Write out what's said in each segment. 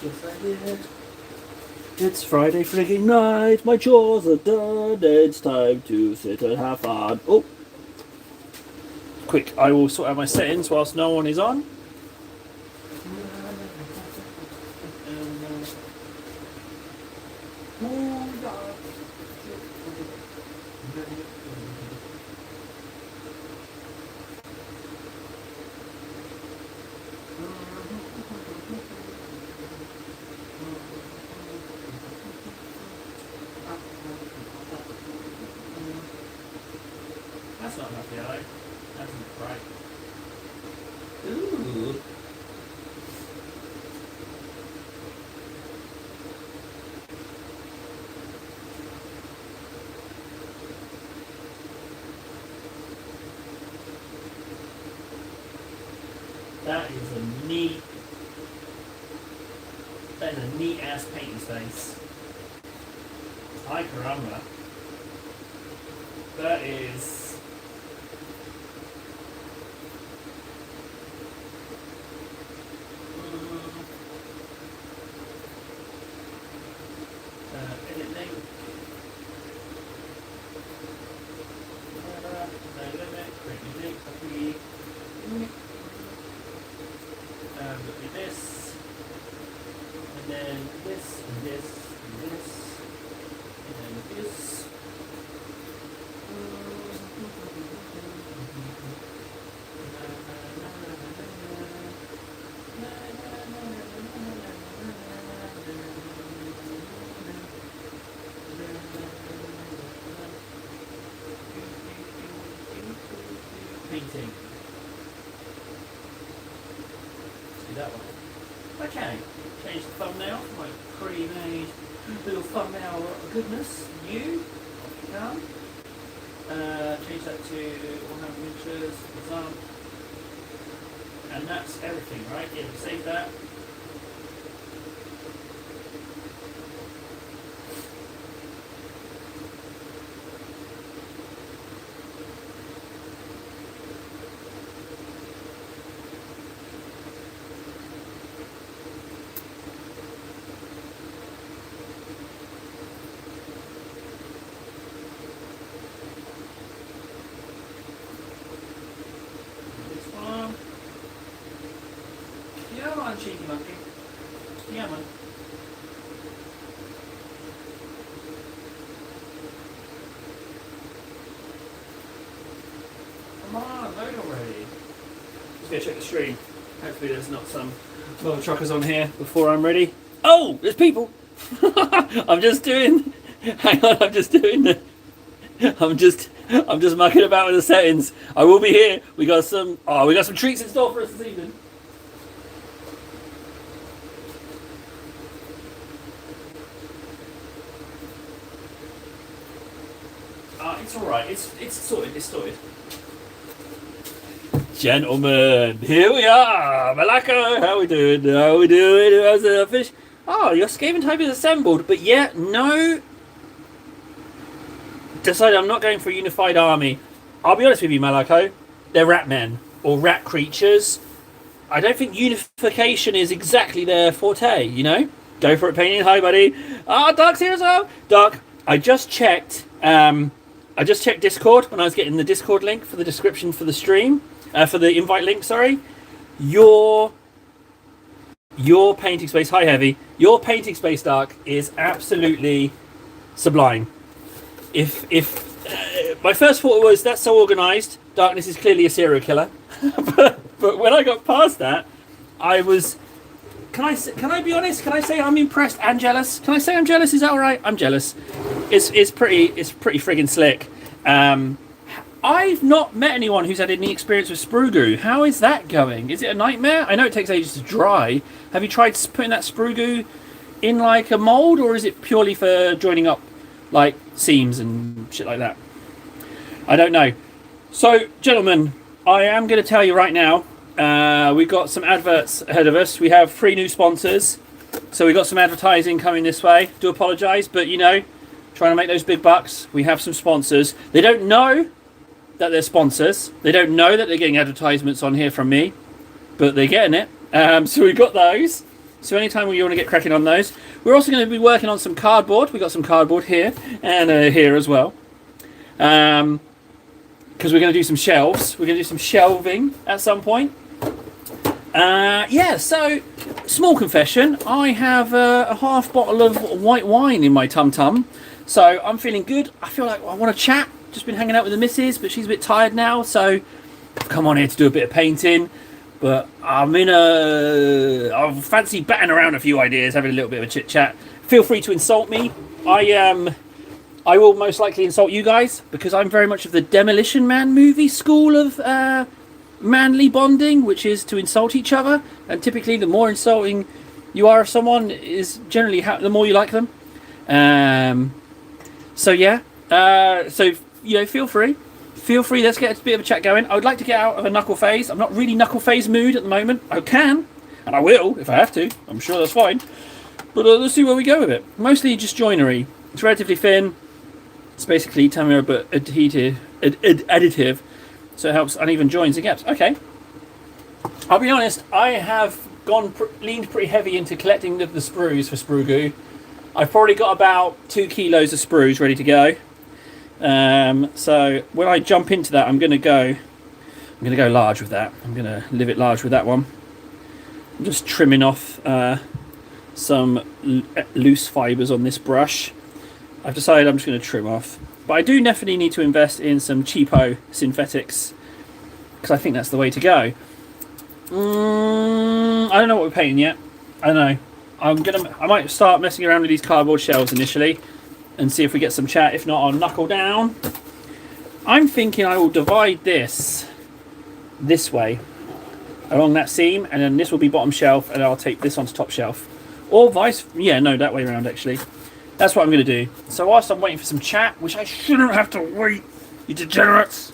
Yes, I did. It's Friday freaking night. My chores are done. It's time to sit and have fun. Oh, quick! I will sort out my settings whilst no one is on. That's not enough yellow. That's not bright. Ooh. That is a neat. That is a neat ass painting space. Ay caramba. That is. Edit link. No limit. Create new link. Copy. Look at this. And then this, and this, and this. And then this. Painting. Let's do that one. Okay, change the thumbnail for my pre-made little thumbnail goodness. You, off you come. Change that to 100 inches, thumb. And that's everything, right? Yeah, save that. Yeah, man, cheeky monkey. Yeah, man. Come on, load already. Just gonna check the stream. Hopefully there's not some little truckers on here before I'm ready. Oh, there's people! I'm just doing... Hang on, I'm just mucking about with the settings. I will be here. We got some treats in store for us this evening. It's alright, it's sorted, it's sorted. Gentlemen, here we are! Malako, how we doing? How we doing? How's the fish? Oh, your Skaven type is assembled, but yet, no... Decided I'm not going for a unified army. I'll be honest with you, Malako. They're rat men, or rat creatures. I don't think unification is exactly their forte, you know? Go for it, painting. Hi, buddy. Ah, Dark's here as well. Dark, I just checked... I just checked Discord when I was getting the Discord link for the description for the stream, for the invite link, sorry. Your painting space, hi Heavy, your painting space, Dark, is absolutely sublime. If my first thought was, that's so organised, Darkness is clearly a serial killer. but when I got past that, I was... Can I be honest? Can I say I'm impressed and jealous? Can I say I'm jealous? Is that all right? I'm jealous. It's pretty friggin' slick. I've not met anyone who's had any experience with sprue goo. How is that going? Is it a nightmare? I know it takes ages to dry. Have you tried putting that sprue goo in like a mold, or is it purely for joining up like seams and shit like that? I don't know. So, gentlemen, I am going to tell you right now. We've got some adverts ahead of us. We have 3 new sponsors. So we've got some advertising coming this way. Do apologise, but you know, trying to make those big bucks. We have some sponsors. They don't know that they're sponsors. They don't know that they're getting advertisements on here from me, but they're getting it. So we've got those. So anytime you want to get cracking on those. We're also going to be working on some cardboard. We've got some cardboard here and here as well. Because we're going to do some shelves. We're going to do some shelving at some point. Yeah, so, small confession. I have a half bottle of white wine in my tum-tum. So, I'm feeling good. I feel like I want to chat. Just been hanging out with the missus, but she's a bit tired now. So, I've come on here to do a bit of painting. But I fancy batting around a few ideas, having a little bit of a chit-chat. Feel free to insult me. I will most likely insult you guys, because I'm very much of the Demolition Man movie school of manly bonding, which is to insult each other. And typically, the more insulting you are of someone is generally the more you like them. So yeah. So feel free. Let's get a bit of a chat going. I would like to get out of a knuckle phase. I'm not really knuckle phase mood at the moment. I can, and I will if I have to. I'm sure that's fine. But let's see where we go with it. Mostly just joinery. It's relatively thin. It's basically Tamiya but additive. So it helps uneven joins and gaps. Okay. I'll be honest, I have leaned pretty heavy into collecting the sprues for sprue goo. I've probably got about 2 kilos of sprues ready to go. So when I jump into that, I'm gonna go large with that. I'm gonna live it large with that one. I'm just trimming off some loose fibres on this brush. I've decided I'm just going to trim off. But I do definitely need to invest in some cheapo synthetics, because I think that's the way to go. I don't know what we're painting yet. I don't know. I might start messing around with these cardboard shelves initially and see if we get some chat. If not, I'll knuckle down. I'm thinking I will divide this way along that seam, and then this will be bottom shelf, and I'll take this onto top shelf. Or that way around actually. That's what I'm going to do. So whilst I'm waiting for some chat, which I shouldn't have to wait, you degenerates.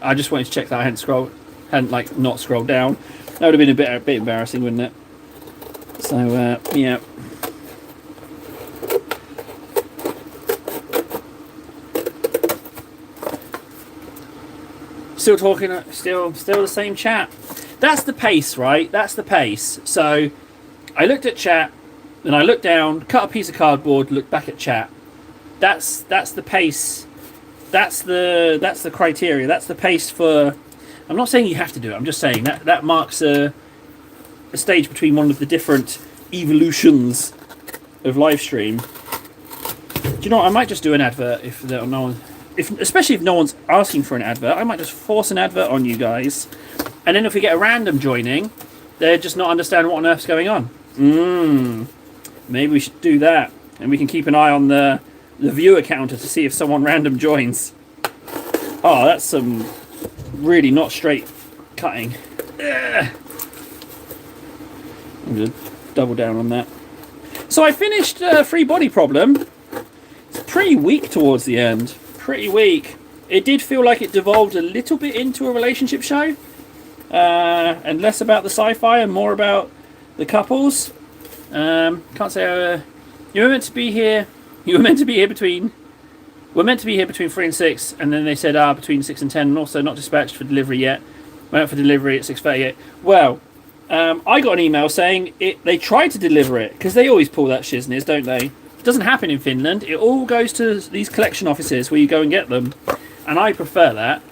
I just wanted to check that I hadn't not scrolled down. That would have been a bit embarrassing, wouldn't it? So yeah. Still talking, still the same chat. That's the pace, right? That's the pace. So I looked at chat, then I looked down, cut a piece of cardboard, looked back at chat. That's the pace. That's the criteria. That's the pace for. I'm not saying you have to do it. I'm just saying that marks a stage between one of the different evolutions of live stream. Do you know what? I might just do an advert especially if no one's asking for an advert. I might just force an advert on you guys, and then if we get a random joining, they're just not understand what on earth's going on. Maybe we should do that, and we can keep an eye on the viewer counter to see if someone random joins. Oh, that's some really not straight cutting. I'm going to double down on that. So I finished Free Body Problem. It's pretty weak towards the end. Pretty weak. It did feel like it devolved a little bit into a relationship show, and less about the sci-fi and more about the couples. Can't say you were meant to be here. You were meant to be here between. We're meant to be here between 3 and 6, and then they said between 6 and 10, and also not dispatched for delivery yet. Went out for delivery at 6:38. Well, I got an email saying they tried to deliver it, because they always pull that shizness, don't they? It doesn't happen in Finland. It all goes to these collection offices where you go and get them, and I prefer that,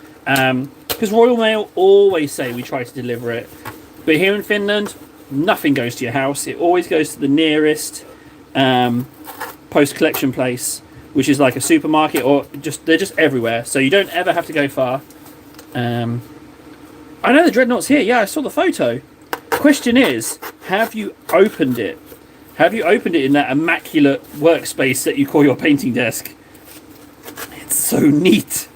because Royal Mail always say we try to deliver it, but here in Finland, nothing goes to your house. It always goes to the nearest post-collection place, which is like a supermarket, or they're just everywhere, so you don't ever have to go far. I know the Dreadnought's here. Yeah, I saw the photo. Question is, have you opened it? Have you opened it in that immaculate workspace that you call your painting desk? It's so neat.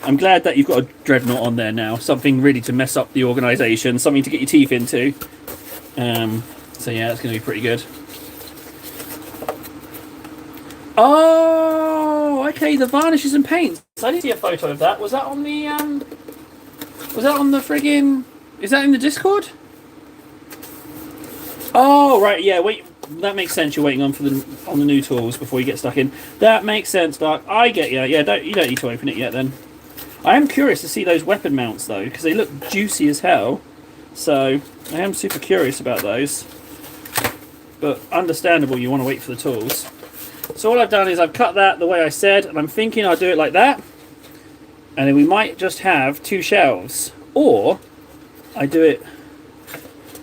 I'm glad that you've got a Dreadnought on there now. Something really to mess up the organisation. Something to get your teeth into. So yeah, that's going to be pretty good. Oh, okay. The varnishes and paints. I didn't see a photo of that. Was that on the friggin'? Is that in the Discord? Oh right, yeah. Wait, that makes sense. You're waiting on the new tools before you get stuck in. That makes sense, Dark. I get you. Yeah, you don't need to open it yet. Then I am curious to see those weapon mounts though, because they look juicy as hell. So I am super curious about those. but understandable you want to wait for the tools. So all I've done is I've cut that the way I said, and I'm thinking I'll do it like that, and then we might just have 2 shelves, or I do it.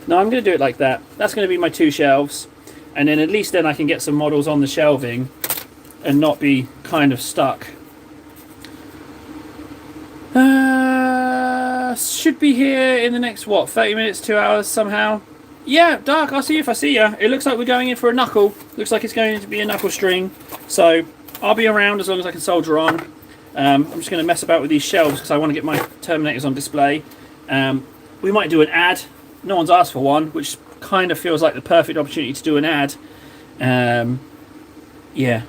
No, I'm going to do it like that. That's going to be my 2 shelves, and then at least then I can get some models on the shelving and not be kind of stuck. Should be here in the next, what, 30 minutes, 2 hours somehow? Yeah, Dark, I'll see you if I see you. It looks like we're going in for a knuckle. Looks like it's going to be a knuckle string. So I'll be around as long as I can soldier on. I'm just going to mess about with these shelves because I want to get my Terminators on display. We might do an ad. No one's asked for one, which kind of feels like the perfect opportunity to do an ad. Yeah.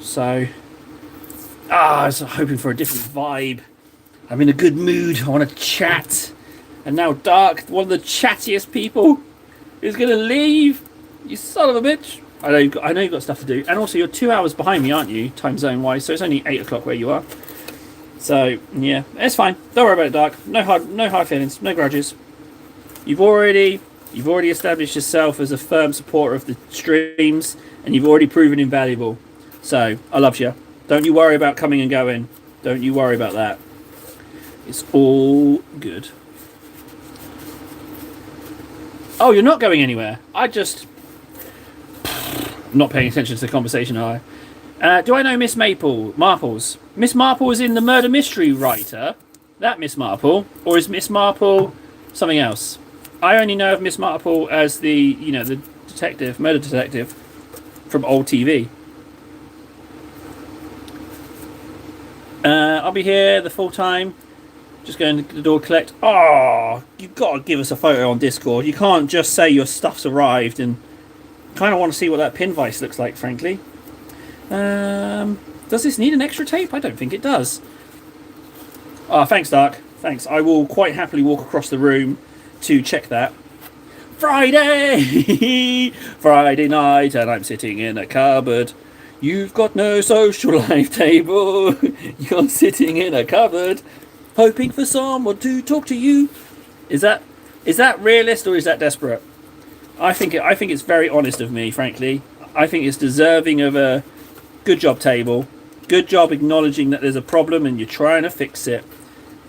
So, I was hoping for a different vibe. I'm in a good mood. I want to chat. And now Dark, one of the chattiest people, is going to leave. You son of a bitch. I know you've got stuff to do. And also, you're 2 hours behind me, aren't you, time zone wise? So it's only 8 o'clock where you are. So yeah, it's fine. Don't worry about it, Dark. No hard feelings. No grudges. You've already established yourself as a firm supporter of the streams, and you've already proven invaluable. So I love you. Don't you worry about coming and going. Don't you worry about that. It's all good. Oh, you're not going anywhere. I'm not paying attention to the conversation, are I? Do I know Miss Marples? Miss Marple is in the Murder Mystery Writer. That Miss Marple, or is Miss Marple something else? I only know of Miss Marple as the detective, murder detective from old TV. I'll be here the full time. Just going to the door collect. Oh, you've got to give us a photo on Discord. You can't just say your stuff's arrived, and kind of want to see what that pin vise looks like, frankly. Does this need an extra tape? I don't think it does. Oh, thanks, Dark. Thanks. I will quite happily walk across the room to check that. Friday! Friday night, and I'm sitting in a cupboard. You've got no social life table. You're sitting in a cupboard, hoping for someone to talk to you. Is that realist or is that desperate? I think it's very honest of me, frankly. I think it's deserving of a good job table. Good job acknowledging that there's a problem and you're trying to fix it.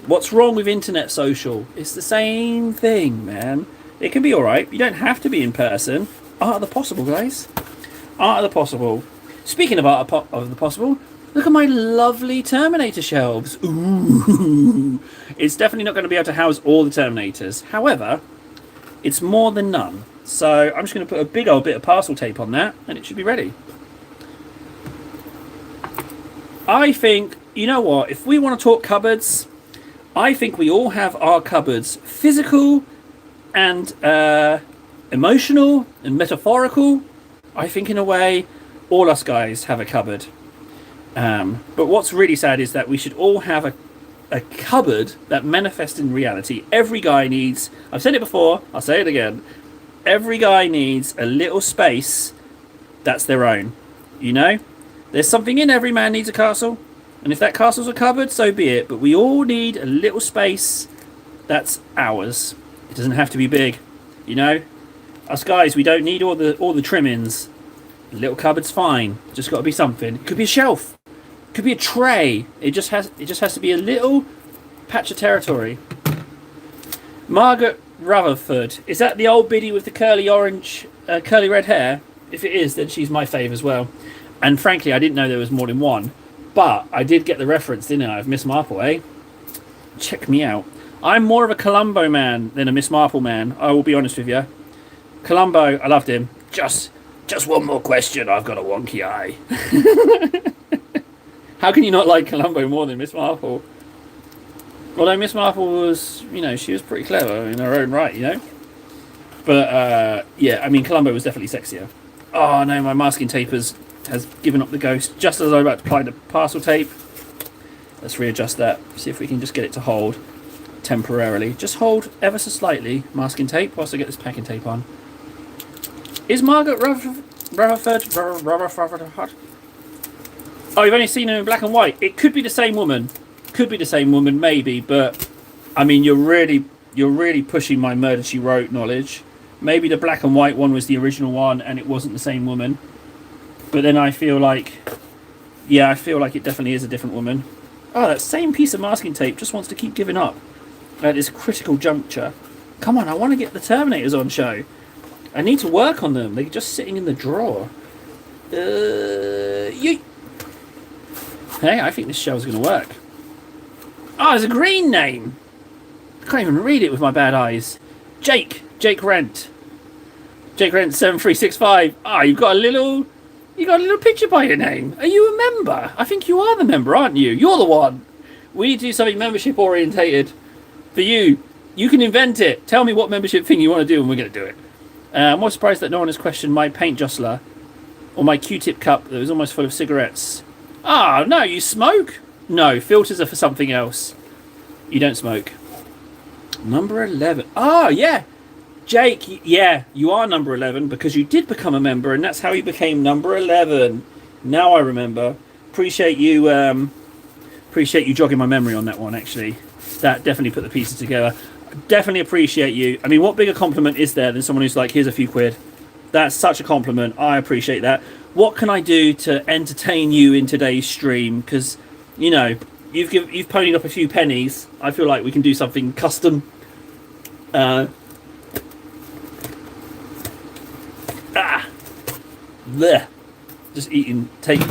What's wrong with internet social? It's the same thing, man. It can be alright. You don't have to be in person. Art of the possible, guys. Art of the possible. Speaking of art of the possible, look at my lovely Terminator shelves. Ooh. It's definitely not going to be able to house all the Terminators. However, it's more than none. So I'm just going to put a big old bit of parcel tape on that, and it should be ready. I think, you know what, if we want to talk cupboards, I think we all have our cupboards, physical and emotional and metaphorical. I think in a way, all us guys have a cupboard. But what's really sad is that we should all have a cupboard that manifests in reality. Every guy needs, I've said it before, I'll say it again, every guy needs a little space that's their own. You know? There's something in every man needs a castle. And if that castle's a cupboard, so be it. But we all need a little space that's ours. It doesn't have to be big. You know? Us guys, we don't need all the trimmings. A little cupboard's fine. Just got to be something. It could be a shelf. It could be a tray. It just has to be a little patch of territory. Margaret Rutherford. Is that the old biddy with the curly red hair? If it is, then she's my fave as well. And frankly, I didn't know there was more than one. But I did get the reference, didn't I, of Miss Marple, eh? Check me out. I'm more of a Columbo man than a Miss Marple man. I will be honest with you. Columbo, I loved him. Just one more question. I've got a wonky eye. How can you not like Columbo more than Miss Marple? Although Miss Marple was, she was pretty clever in her own right, But, yeah, I mean, Columbo was definitely sexier. Oh, no, my masking tape has given up the ghost. Just as I was about to apply the parcel tape. Let's readjust that. See if we can just get it to hold temporarily. Just hold ever so slightly, masking tape, whilst I get this packing tape on. Is Margaret Rutherford? Oh, you've only seen her in black and white. It could be the same woman. Could be the same woman, maybe. But I mean, you're really pushing my Murder She Wrote knowledge. Maybe the black and white one was the original one and it wasn't the same woman. But then I feel like, yeah, I feel like it definitely is a different woman. Oh, that same piece of masking tape just wants to keep giving up at this critical juncture. Come on, I want to get the Terminators on show. I need to work on them. They're just sitting in the drawer. Hey, I think this show's going to work. Oh, there's a green name. I can't even read it with my bad eyes. Jake Rent. Jake Rent 7365. Ah, you got a little picture by your name. Are you a member? I think you are the member, aren't you? You're the one. We need to do something membership orientated for you. You can invent it. Tell me what membership thing you want to do and we're going to do it. I'm more surprised that no one has questioned my paint jostler or my Q-tip cup that was almost full of cigarettes. Ah, no, you smoke? No, filters are for something else. You don't smoke. Number 11. Ah, yeah. Jake, yeah, you are number 11 because you did become a member and that's how you became number 11. Now I remember. Appreciate you jogging my memory on that one, actually. That definitely put the pieces together. Definitely appreciate you. I mean, what bigger compliment is there than someone who's like, here's a few quid? That's such a compliment. I appreciate that. What can I do to entertain you in today's stream? Because, you know, you've ponied up a few pennies. I feel like we can do something custom. Blech. Just eating tape.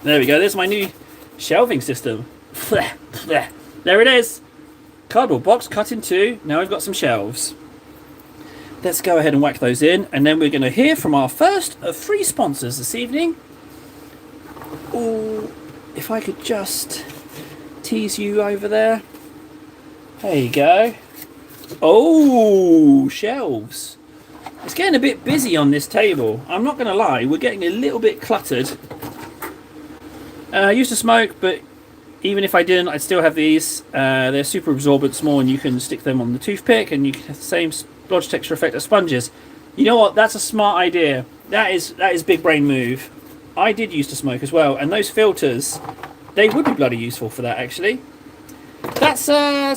There we go. There's my new shelving system. Blech, blech. There it is. Cardboard box cut in two. Now we've got some shelves. Let's go ahead and whack those in, and then we're going to hear from our first of 3 sponsors this evening. Oh, if I could just tease you over there. There you go. Oh, shelves. It's getting a bit busy on this table. I'm not going to lie, we're getting a little bit cluttered. I used to smoke, but even if I didn't, I'd still have these. They're super absorbent, small, and you can stick them on the toothpick, and you can have the same lodge texture effect as sponges. You know what? That's a smart idea. That is big brain move. I did used to smoke as well, and those filters, they would be bloody useful for that, actually. That's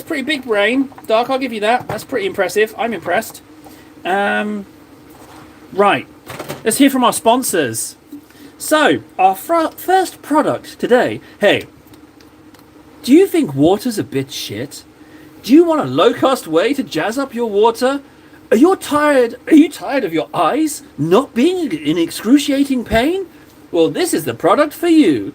pretty big brain, Dark. I'll give you that. That's pretty impressive. I'm impressed. Right, let's hear from our sponsors. So, our first product today. Hey, do you think water's a bit shit? Do you want a low-cost way to jazz up your water? Are you tired of your eyes not being in excruciating pain? Well, this is the product for you.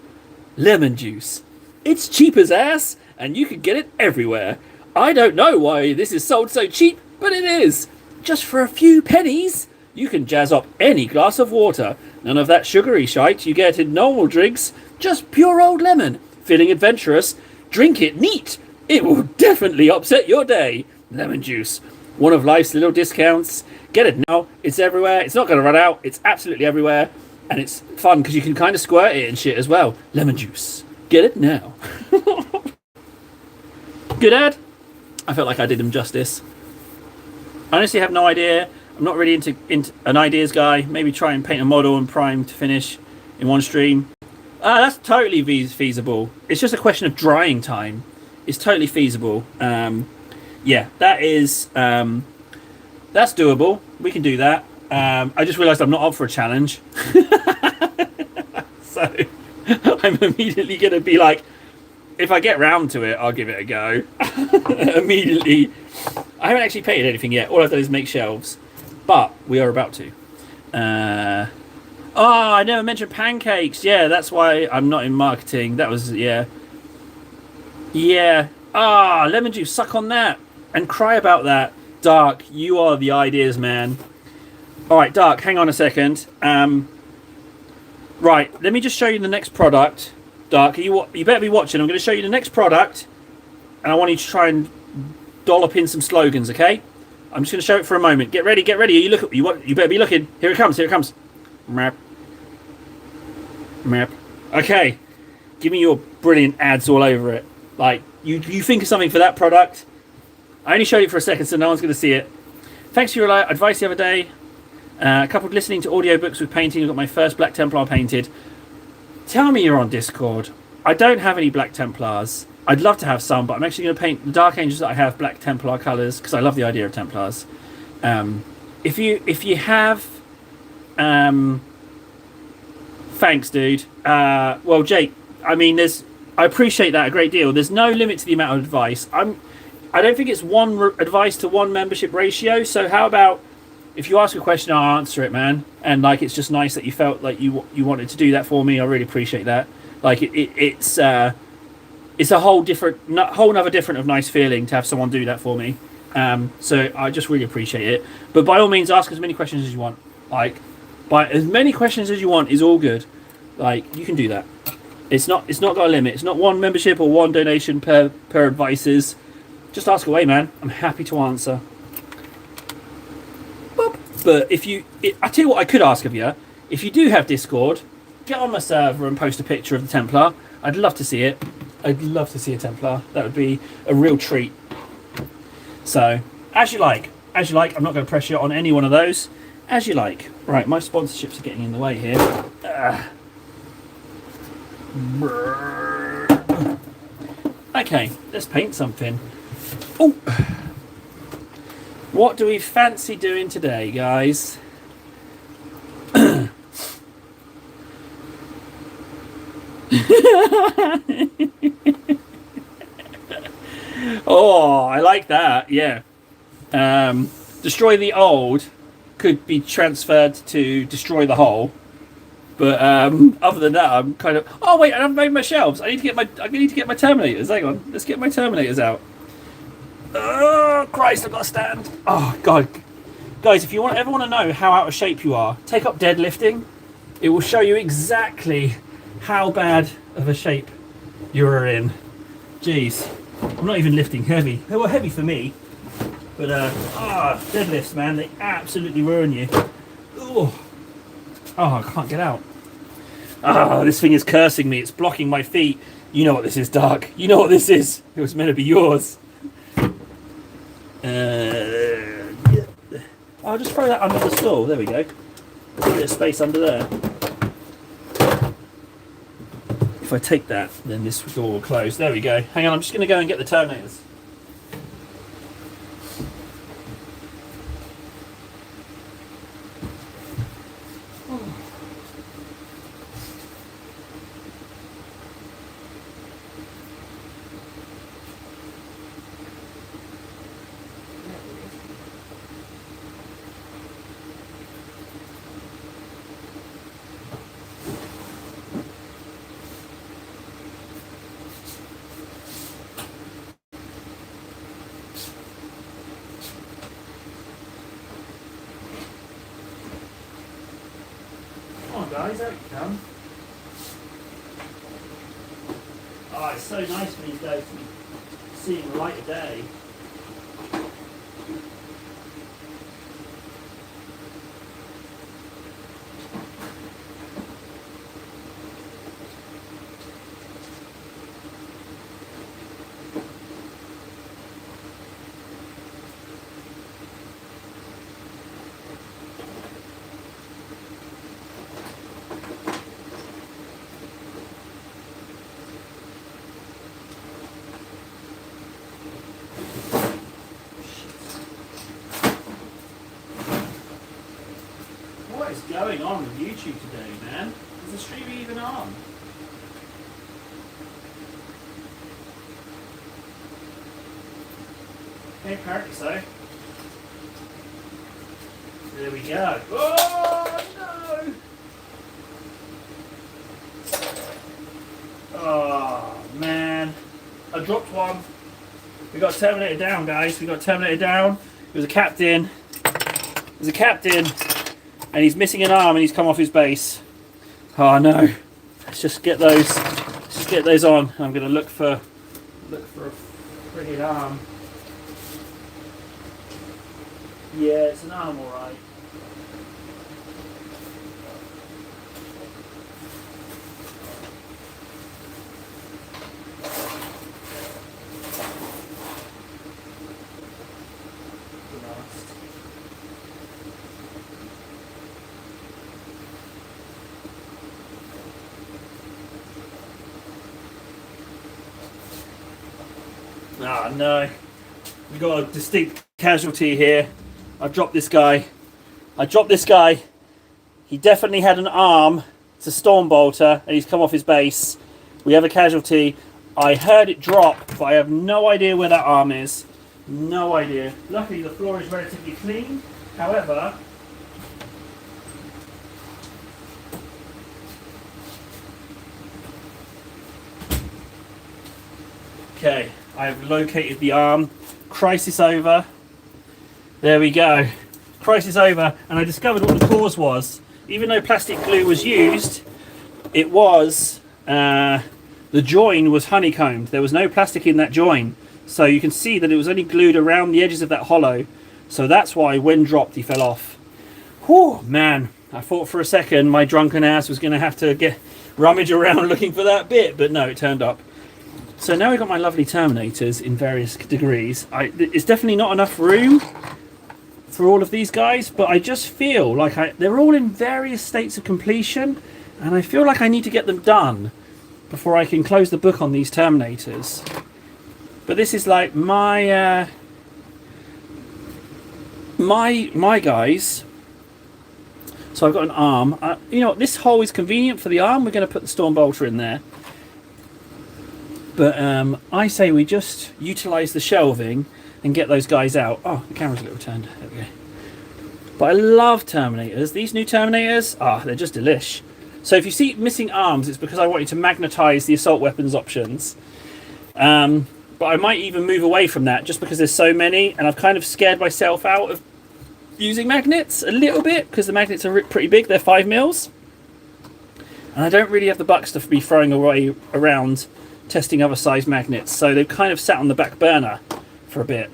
Lemon juice. It's cheap as ass, and you can get it everywhere. I don't know why this is sold so cheap, but it is. Just for a few pennies, you can jazz up any glass of water. None of that sugary shite you get in normal drinks. Just pure old lemon. Feeling adventurous? Drink it neat. It will definitely upset your day. Lemon juice. One of life's little discounts. Get it now. It's everywhere. It's not going to run out. It's absolutely everywhere. And it's fun because you can kind of squirt it and shit as well. Lemon juice. Get it now. Good ad? I felt like I did him justice. I honestly have no idea. I'm not really into an ideas guy. Maybe try and paint a model and prime to finish in one stream. That's totally feasible. It's just a question of drying time. It's totally feasible. Yeah, that is that's doable. We can do that. I just realised I'm not up for a challenge, so I'm immediately going to be like, if I get round to it, I'll give it a go. Immediately. I haven't actually painted anything yet. All I've done is make shelves. But we are about to. Oh, I never mentioned pancakes. Yeah, that's why I'm not in marketing. That was, yeah. Yeah. Ah, lemon juice. Suck on that. And cry about that. Dark, you are the ideas man. All right, Dark, hang on a second. Right, let me just show you the next product. Dark, you better be watching. I'm going to show you the next product. And I want you to try and dollop in some slogans, okay? I'm just going to show it for a moment. Get ready, get ready. You better be looking. Here it comes, here it comes. Map. Map. Okay. Give me your brilliant ads all over it. Like, you think of something for that product. I only showed it for a second, so no one's going to see it. Thanks for your advice the other day. Coupled listening to audiobooks with painting, I got my first Black Templar painted. Tell me you're on Discord. I don't have any Black Templars. I'd love to have some, but I'm actually going to paint the Dark Angels that I have Black Templar colours, because I love the idea of Templars. If you have, um, thanks, dude. Well, Jake, I mean, I appreciate that a great deal. There's no limit to the amount of advice. I don't think it's one advice to one membership ratio. So how about if you ask a question, I'll answer it, man. And like, it's just nice that you felt like you wanted to do that for me. I really appreciate that. Like, it's a whole nother different of nice feeling to have someone do that for me. So I just really appreciate it. But by all means, ask as many questions as you want. Like, by as many questions as you want is all good. Like, you can do that. It's not got a limit. It's not one membership or one donation per advices. Just ask away, man. I'm happy to answer. But I tell you what I could ask of you. If you do have Discord, get on my server and post a picture of the Templar. I'd love to see it. I'd love to see a Templar. That would be a real treat. So, as you like. As you like. I'm not going to pressure on any one of those. As you like. Right, my sponsorships are getting in the way here. Okay, let's paint something. Oh, what do we fancy doing today, guys? Oh, I like that. Yeah. Destroy the old could be transferred to destroy the whole. But other than that, I'm kind of. Oh wait, I haven't made my shelves. I need to get my Terminators. Hang on, let's get my Terminators out. Oh Christ, I've got to stand. Oh God, guys, if you ever want to know how out of shape you are, take up deadlifting. It will show you exactly how bad of a shape you're in. Jeez, I'm not even lifting heavy. They were heavy for me, but deadlifts, man, they absolutely ruin you. Oh, I can't get out. This thing is cursing me. It's blocking my feet. You know what this is, Dark. You know what this is. It was meant to be yours. I'll just throw that under the stall. There we go. There's a bit of space under there. If I take that, then this door will close. There we go. Hang on, I'm just going to go and get the Terminators. Guys, out you come. Oh, it's so nice for these days to be seeing the light of day. What is going on with YouTube today, man? Is the stream even on? Okay, apparently so. There we go. Oh no! Oh man, I dropped one. We got Terminator down, guys. We got Terminator down. It was a captain. There's a captain. And he's missing an arm and he's come off his base. Oh no. Let's just get those. Let's just get those on. I'm gonna look for a friggin' arm. Yeah, it's an arm alright. Oh no, we've got a distinct casualty here. I've dropped this guy. I dropped this guy. He definitely had an arm. It's a Stormbolter, and he's come off his base. We have a casualty. I heard it drop, but I have no idea where that arm is. No idea. Luckily, the floor is relatively clean. However, okay, I've located the arm. Crisis over. There we go. Crisis over, and I discovered what the cause was. Even though plastic glue was used, it was the join was honeycombed. There was no plastic in that join, so you can see that it was only glued around the edges of that hollow. So that's why when dropped he fell off. Whew, man, I thought for a second my drunken ass was going to have to rummage around looking for that bit, but no, it turned up. So now we've got my lovely Terminators in various degrees. It's definitely not enough room for all of these guys, but I just feel like they're all in various states of completion, and I feel like I need to get them done before I can close the book on these Terminators. But this is like my my guys. So I've got an arm. You know what, this hole is convenient for the arm. We're going to put the Stormbolter in there. But I say we just utilise the shelving and get those guys out. Oh, the camera's a little turned. There we go. But I love Terminators. These new Terminators, they're just delish. So if you see missing arms, it's because I wanted to magnetise the assault weapons options. But I might even move away from that just because there's so many, and I've kind of scared myself out of using magnets a little bit because the magnets are pretty big. They're 5 mils. And I don't really have the bucks to be throwing away around testing other size magnets, so they've kind of sat on the back burner for a bit.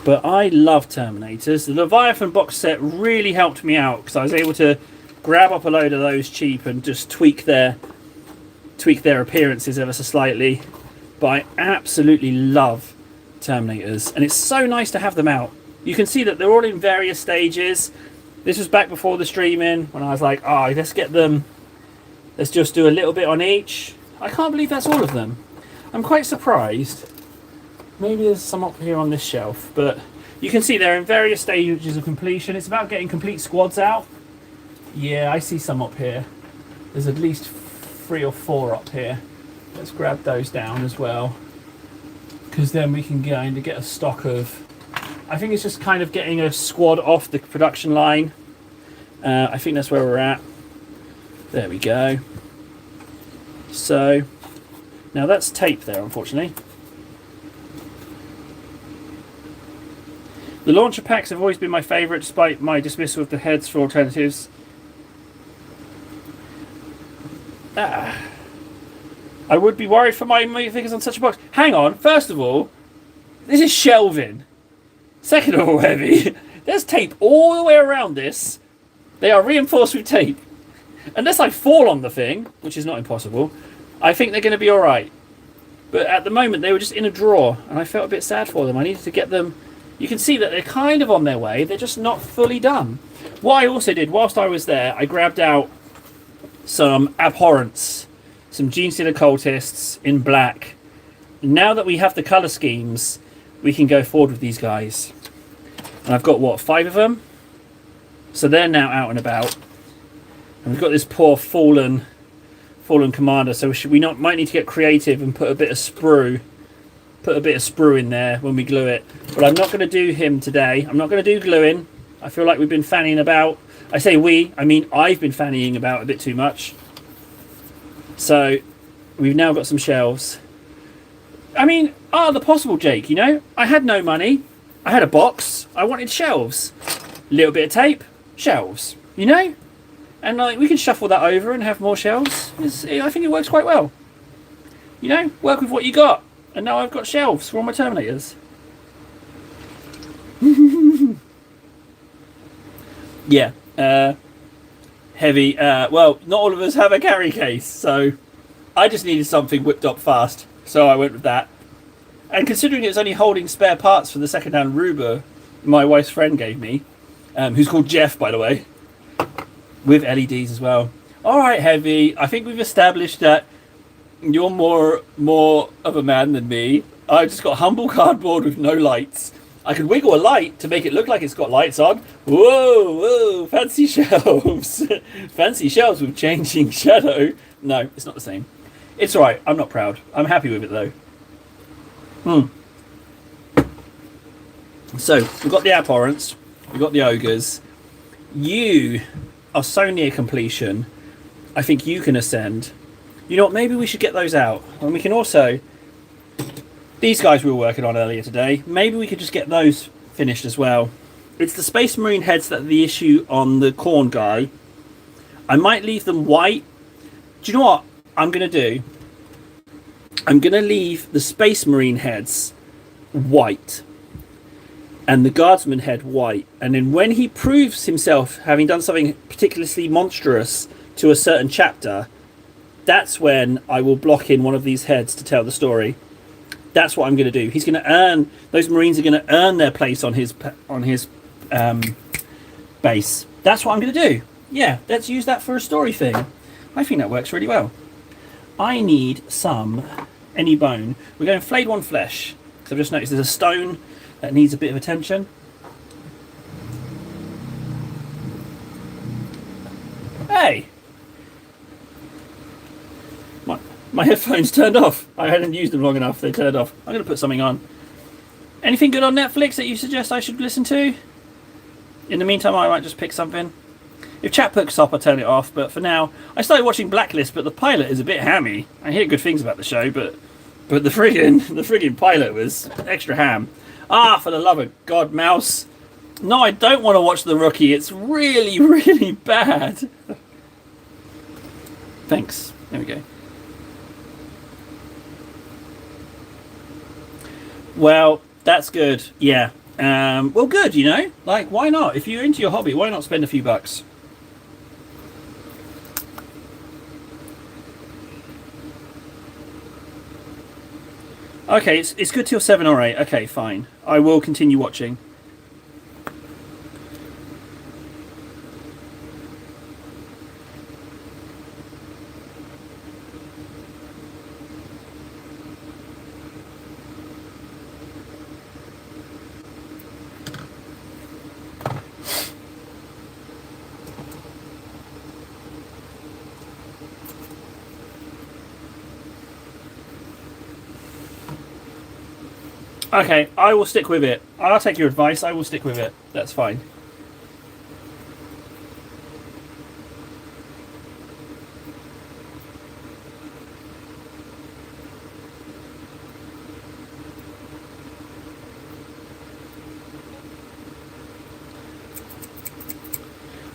But I love Terminators. The Leviathan box set really helped me out because I was able to grab up a load of those cheap and just tweak their appearances ever so slightly. But I absolutely love Terminators, and it's so nice to have them out. You can see that they're all in various stages. This was back before the streaming when I was like, let's get them, let's just do a little bit on each. I can't believe that's all of them. I'm quite surprised. Maybe there's some up here on this shelf, but you can see they're in various stages of completion. It's about getting complete squads out. Yeah, I see some up here. There's at least 3 or 4 up here. Let's grab those down as well, because then we can go in to get a stock of... I think it's just kind of getting a squad off the production line. I think that's where we're at. There we go. So, now that's tape there, unfortunately. The launcher packs have always been my favourite, despite my dismissal of the heads for alternatives. I would be worried for my figures on such a box. Hang on, first of all, this is shelving. Second of all, heavy. There's tape all the way around this. They are reinforced with tape. Unless I fall on the thing, which is not impossible, I think they're going to be alright. But at the moment, they were just in a drawer, and I felt a bit sad for them. I needed to get them... You can see that they're kind of on their way. They're just not fully done. What I also did, whilst I was there, I grabbed out some Abhorrence, some Genestealer Cultists in black. Now that we have the colour schemes, we can go forward with these guys. And I've got, what, 5 of them? So they're now out and about. And we've got this poor fallen commander, so we might need to get creative and put a bit of sprue in there when we glue it. But I'm not going to do him today. I'm not going to do gluing. I feel like we've been fannying about. I say we, I mean I've been fannying about a bit too much. So we've now got some shelves. I mean, the possible, Jake, you know? I had no money. I had a box. I wanted shelves. A little bit of tape. Shelves. You know? And like we can shuffle that over and have more shelves. I think it works quite well. You know? Work with what you got. And now I've got shelves for all my Terminators. Yeah. Heavy. Well, not all of us have a carry case, so I just needed something whipped up fast. So I went with that. And considering it was only holding spare parts for the second-hand Ruber my wife's friend gave me, who's called Jeff, by the way, with LEDs as well. All right, Heavy. I think we've established that you're more of a man than me. I've just got humble cardboard with no lights I could wiggle a light to make it look like it's got lights on. Whoa, whoa, fancy shelves. Fancy shelves with changing shadow. No, it's not the same. It's alright, I'm not proud. I'm happy with it though. So, we've got the abhorrents, we've got the ogres. You are so near completion. I think you can ascend. You know what, maybe we should get those out. And we can also... These guys we were working on earlier today, maybe we could just get those finished as well. It's the Space Marine heads that are the issue on the corn guy. I might leave them white. Do you know what I'm going to do? I'm going to leave the Space Marine heads white and the Guardsman head white. And then when he proves himself having done something particularly monstrous to a certain chapter, that's when I will block in one of these heads to tell the story. That's what I'm going to do. He's going to earn... Those Marines are going to earn their place on his base. That's what I'm going to do. Yeah, let's use that for a story thing. I think that works really well. I need some... Any bone. We're going flayed one flesh. Because I've just noticed there's a stone that needs a bit of attention. Hey! My headphones turned off. I hadn't used them long enough. They turned off. I'm going to put something on. Anything good on Netflix that you suggest I should listen to? In the meantime, I might just pick something. If chat picks up, I'll turn it off. But for now, I started watching Blacklist, but the pilot is a bit hammy. I hear good things about the show, but the friggin' pilot was extra ham. Ah, for the love of God, Mouse. No, I don't want to watch The Rookie. It's really, really bad. Thanks. There we go. Well, that's good. Yeah. Well, good, you know? Like, why not? If you're into your hobby, why not spend a few bucks? Okay, it's good till 7 or 8. Okay, fine. I will continue watching. Okay, I will stick with it. I'll take your advice. I will stick with it. That's fine.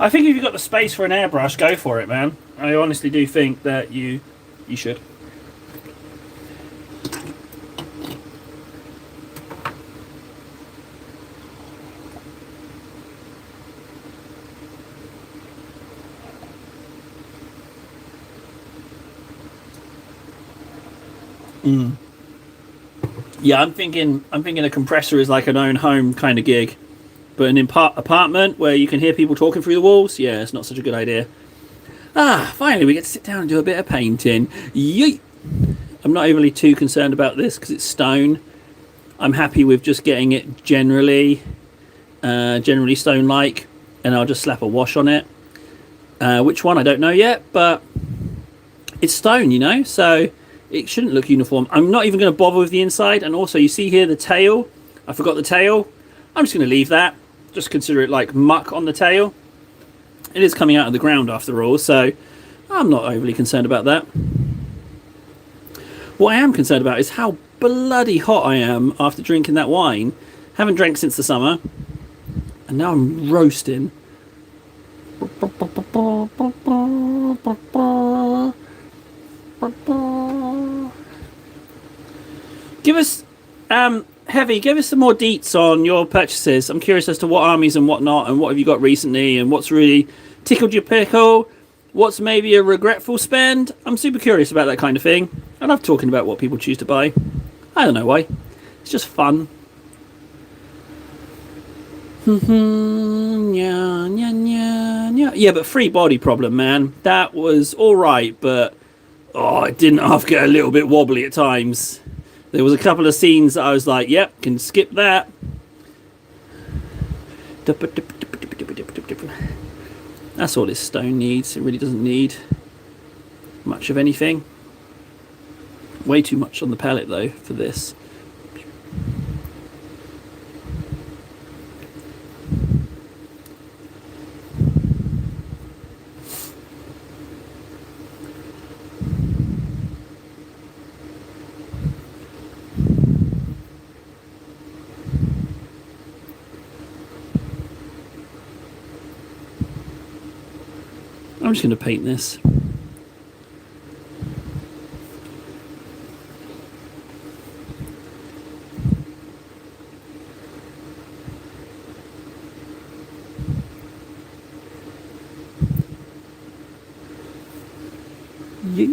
I think if you've got the space for an airbrush, go for it, man. I honestly do think that you should. Yeah, I'm thinking a compressor is like an own home kind of gig, but an apartment where you can hear people talking through the walls. Yeah, it's not such a good idea. Ah, finally we get to sit down and do a bit of painting. Yeet! I'm not overly too concerned about this because it's stone. I'm happy with just getting it generally stone-like, and I'll just slap a wash on it. Which one I don't know yet, but it's stone, you know, so it shouldn't look uniform. I'm not even going to bother with the inside. And also, you see here the tail. I forgot the tail. I'm just going to leave that. Just consider it like muck on the tail. It is coming out of the ground after all, so I'm not overly concerned about that. What I am concerned about is how bloody hot I am after drinking that wine. Haven't drank since the summer, and now I'm roasting. Give us, Heavy, give us some more deets on your purchases. I'm curious as to what armies and what not, and what have you got recently, and what's really tickled your pickle, what's maybe a regretful spend. I'm super curious about that kind of thing. I love talking about what people choose to buy. I don't know why. It's just fun. Yeah, but free body problem, man. That was alright, but it didn't half get a little bit wobbly at times. There was a couple of scenes that I was like, yep, can skip that. That's all this stone needs. It really doesn't need much of anything. Way too much on the palette though for this. I'm just going to paint this. Yeah.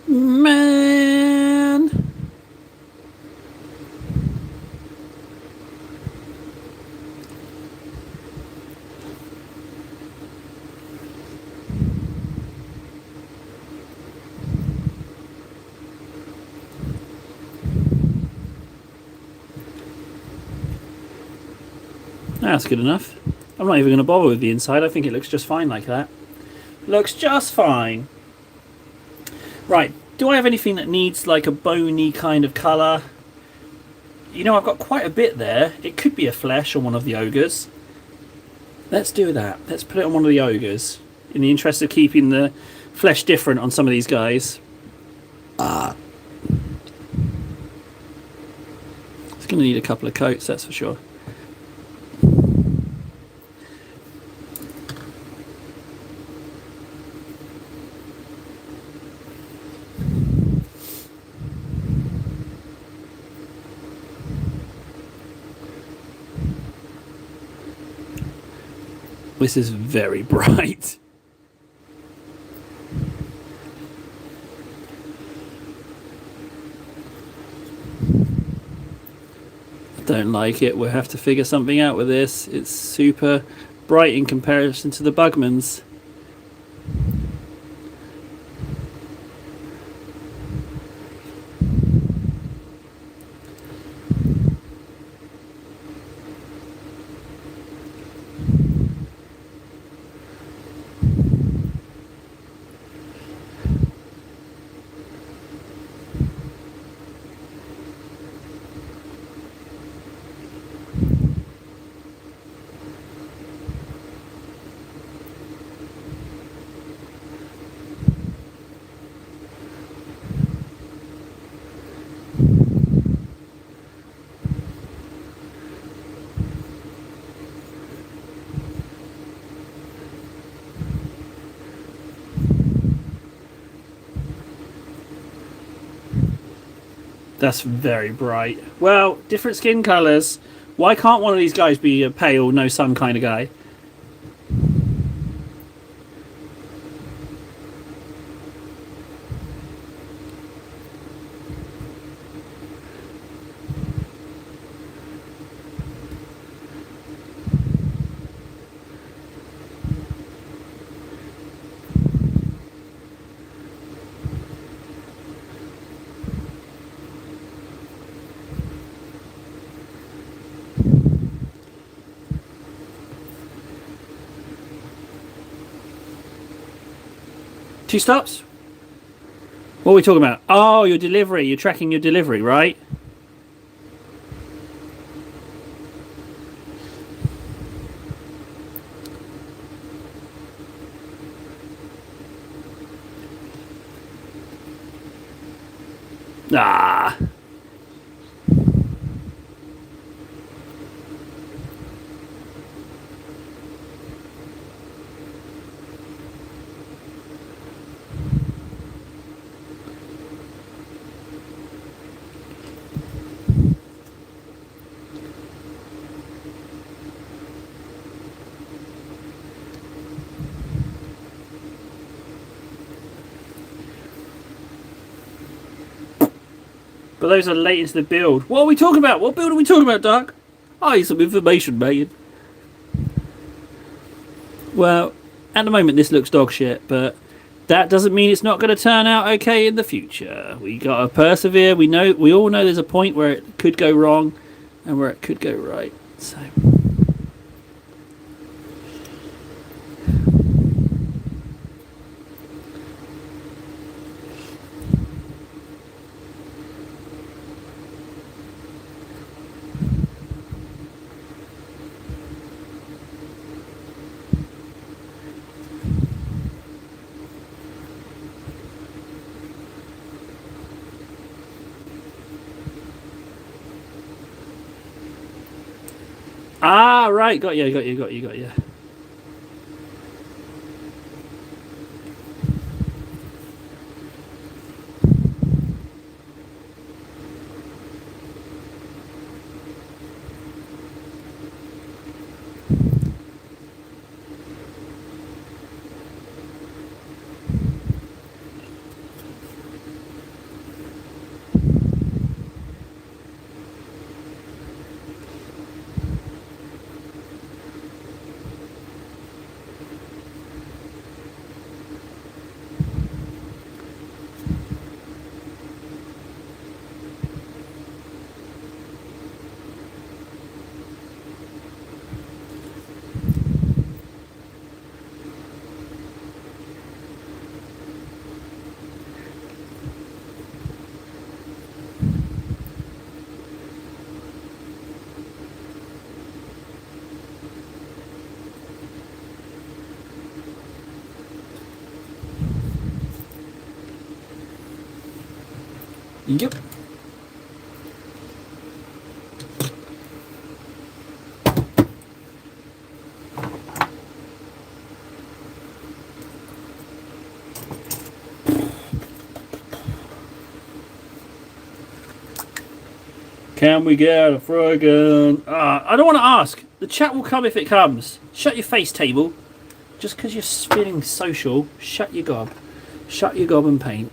Man. That's good enough. I'm not even going to bother with the inside. I think it looks just fine like that. Looks just fine. Right, do I have anything that needs like a bony kind of colour? You know, I've got quite a bit there. It could be a flesh on one of the ogres. Let's do that. Let's put it on one of the ogres. In the interest of keeping the flesh different on some of these guys. It's going to need a couple of coats, that's for sure. This is very bright. Don't like it. We'll have to figure something out with this. It's super bright in comparison to the Bugmans. That's very bright. Well, different skin colours. Why can't one of these guys be a pale, no sun kind of guy? Two stops? What are we talking about? Oh, your delivery. You're tracking your delivery, right? Ah. But those are late into the build. What are we talking about? What build are we talking about, Doug? I need some information, mate. Well, at the moment this looks dog shit, but that doesn't mean it's not going to turn out okay in the future. We got to persevere. We all know there's a point where it could go wrong and where it could go right. So right, got you. Yep. Can we get a friggin'... I don't want to ask. The chat will come if it comes. Shut your face, table. Just because you're spinning social, shut your gob. Shut your gob and paint.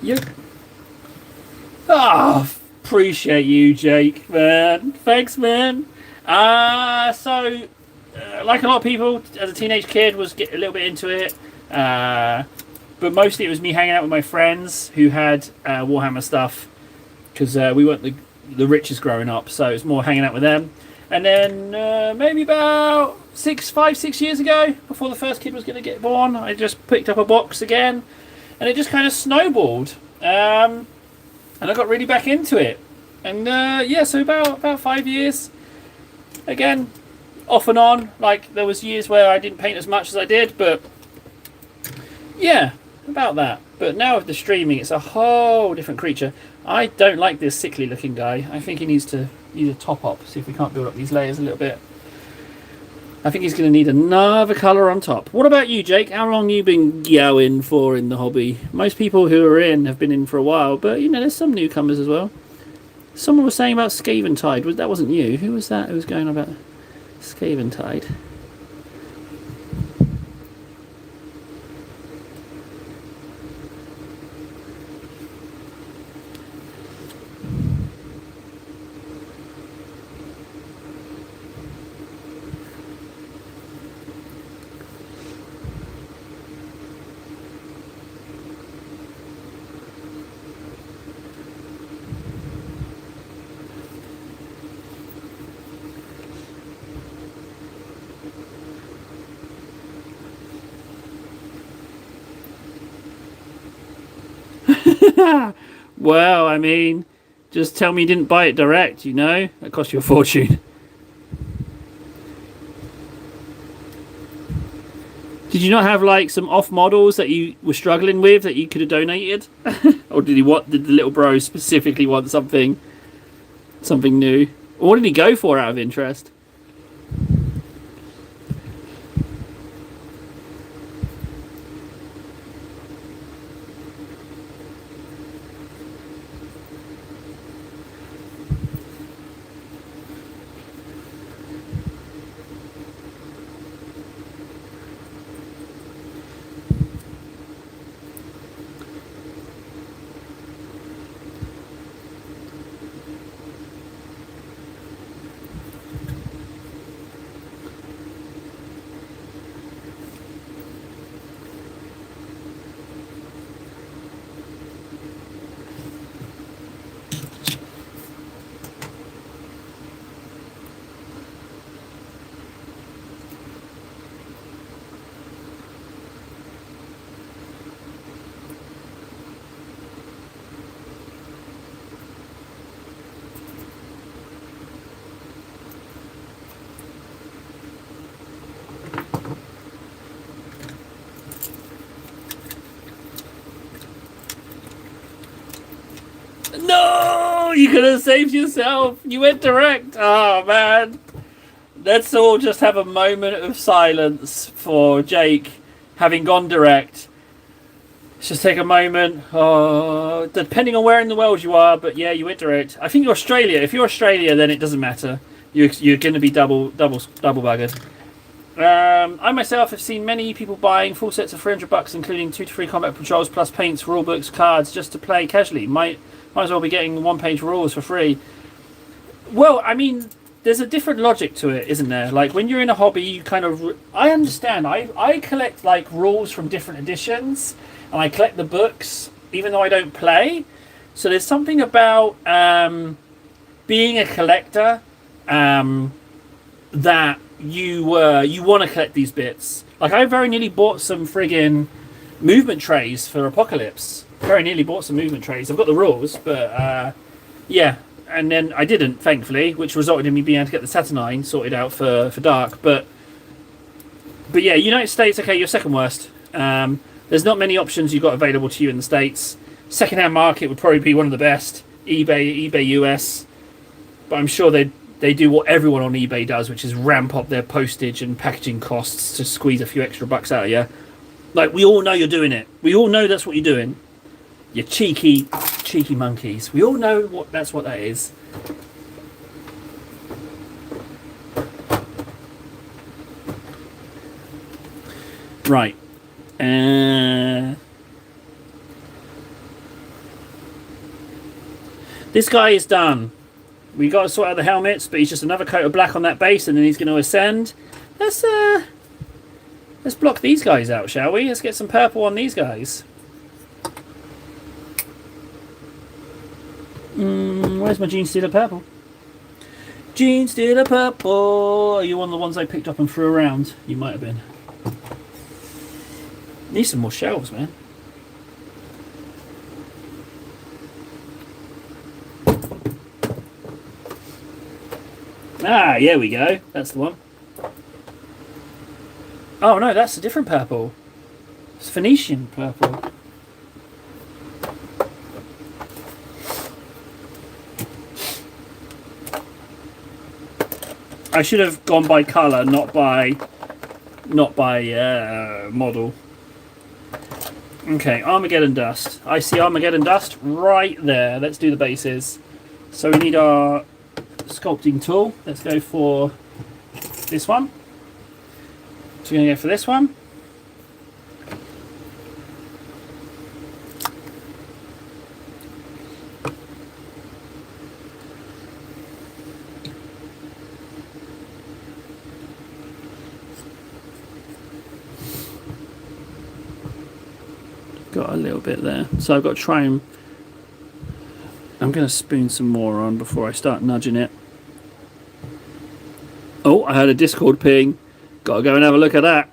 You. Appreciate you, Jake, man. Thanks, man. Like a lot of people, as a teenage kid, was a little bit into it. But mostly it was me hanging out with my friends who had Warhammer stuff, because we weren't the richest growing up, so it was more hanging out with them. And then maybe about 6 years ago, before the first kid was going to get born, I just picked up a box again, and it just kind of snowballed. And I got really back into it. And so about 5 years. Again, off and on. Like, there was years where I didn't paint as much as I did, but yeah, about that. But now with the streaming, it's a whole different creature. I don't like this sickly looking guy. I think he needs to top up. See if we can't build up these layers a little bit. I think he's going to need another colour on top. What about you, Jake? How long have you been going for in the hobby? Most people who are in have been in for a while, but you know, there's some newcomers as well. Someone was saying about Scaventide. That wasn't you. Who was that who was going on about Scaventide? Well, I mean, just tell me you didn't buy it direct, you know? That cost you a fortune. Did you not have like some off models that you were struggling with that you could have donated? Or did the little bro specifically want something new? Or what did he go for out of interest? No, you could have saved yourself. You went direct. Oh man, let's all just have a moment of silence for Jake having gone direct. Let's just take a moment. Oh, depending on where in the world you are, but yeah, you went direct. I think you're Australia. If you're Australia, then it doesn't matter. You're going to be double buggered. I myself have seen many people buying full sets of $300, including 2 to 3 combat patrols plus paints, rule books, cards, just to play casually. Might as well be getting one-page rules for free. Well, I mean, there's a different logic to it, isn't there? Like, when you're in a hobby, you kind of... I understand. I collect, like, rules from different editions, and I collect the books, even though I don't play. So there's something about being a collector that you want to collect these bits. Like, I very nearly bought some friggin' movement trays for Apocalypse. Very nearly bought some movement trays. I've got the rules, but yeah. And then I didn't, thankfully, which resulted in me being able to get the Saturnine sorted out for Dark. But yeah, United States, okay, you're second worst. There's not many options you've got available to you in the States. Secondhand market would probably be one of the best. eBay US. But I'm sure they do what everyone on eBay does, which is ramp up their postage and packaging costs to squeeze a few extra bucks out of you. Like, we all know you're doing it. We all know that's what you're doing. You cheeky monkeys. We all know that's what that is. Right. This guy is done. We got to sort out the helmets, but he's just another coat of black on that base, and then he's going to ascend. Let's block these guys out, shall we? Let's get some purple on these guys. Where's my Genestealer purple? Genestealer purple. Are you one of the ones I picked up and threw around? You might have been. Need some more shelves, man. Ah, here we go. That's the one. Oh no, that's a different purple. It's Phoenician purple. I should have gone by colour, not by model. Okay, Armageddon dust. I see Armageddon dust right there. Let's do the bases. So we need our sculpting tool. Let's go for this one. So we're going to go for this one. Got a little bit there. So I've got to try and... I'm going to spoon some more on before I start nudging it. Oh, I had a Discord ping. Got to go and have a look at that.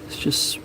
It's just...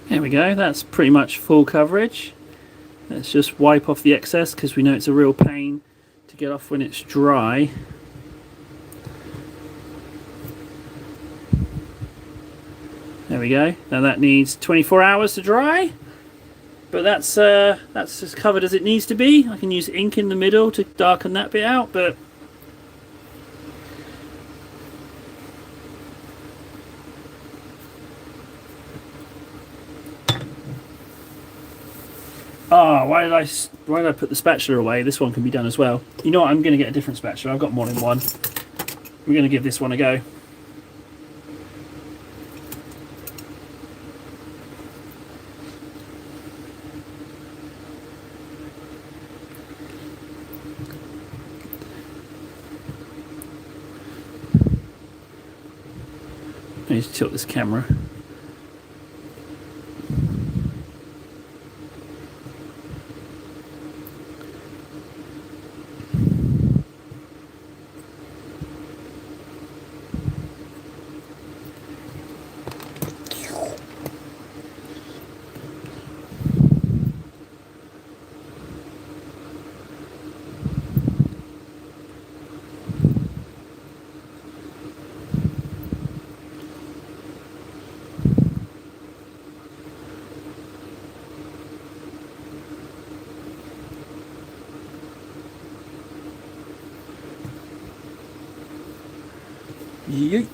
There we go, that's pretty much full coverage. Let's just wipe off the excess because we know it's a real pain to get off when it's dry. There we go. Now that needs 24 hours to dry, but that's as covered as it needs to be. I can use ink in the middle to darken that bit out, but why did I put the spatula away? This one can be done as well. You know what? I'm going to get a different spatula. I've got more than one. We're going to give this one a go. I need to tilt this camera. Yeet.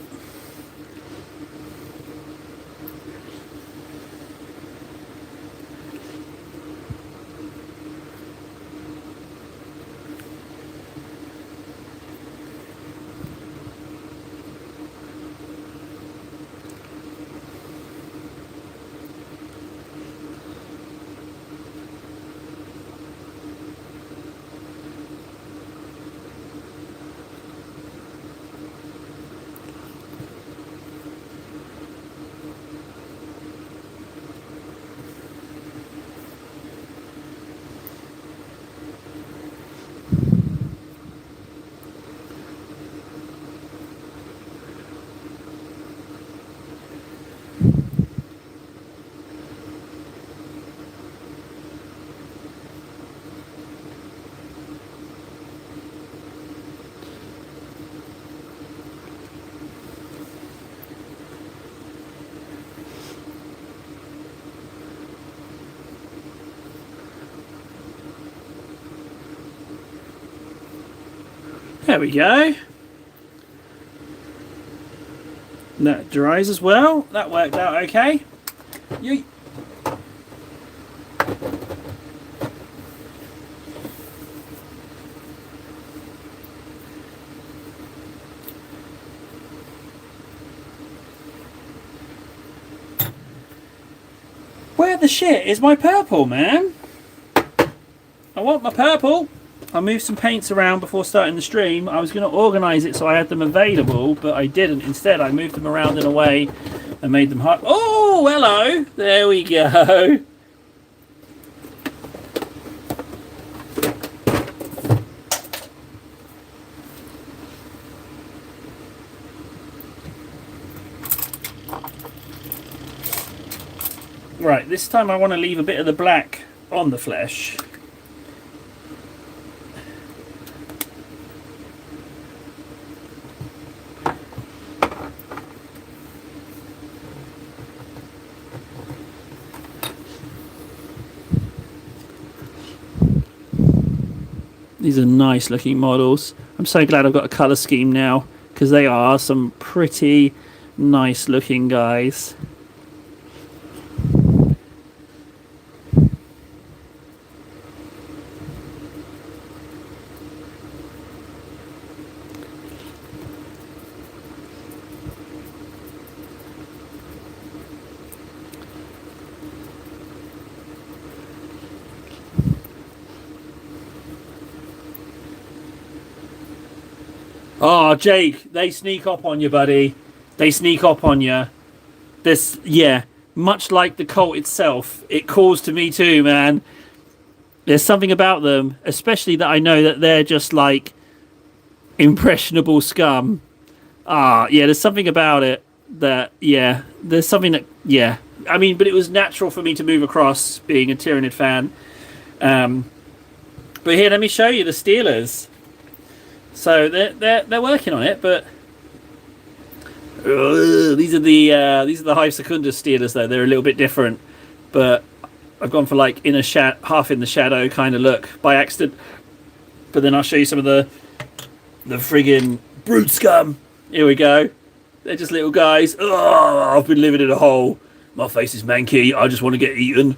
There we go. That dries as well. That worked out okay. Yeet. Where the shit is my purple, man? I want my purple. I moved some paints around before starting the stream. I was going to organise it so I had them available, but I didn't. Instead, I moved them around in a way and made them hot. Oh, hello. There we go. Right, this time I want to leave a bit of the black on the flesh. These are nice looking models. I'm so glad I've got a colour scheme now, because they are some pretty nice looking guys. Oh, Jake, they sneak up on you, buddy. They sneak up on you. This, yeah, much like the cult itself, it calls to me too, man. There's something about them, especially that I know that they're just like impressionable scum. Ah, yeah, there's something about it that, yeah, there's something that, yeah. I mean, but it was natural for me to move across being a Tyranid fan. But here, let me show you the Steelers. So they're working on it, but these are the Hive Secundus Steelers though. They're a little bit different, but I've gone for like half in the shadow kind of look by accident. But then I'll show you some of the friggin' brute scum. Here we go. They're just little guys. Oh, I've been living in a hole. My face is manky. I just want to get eaten.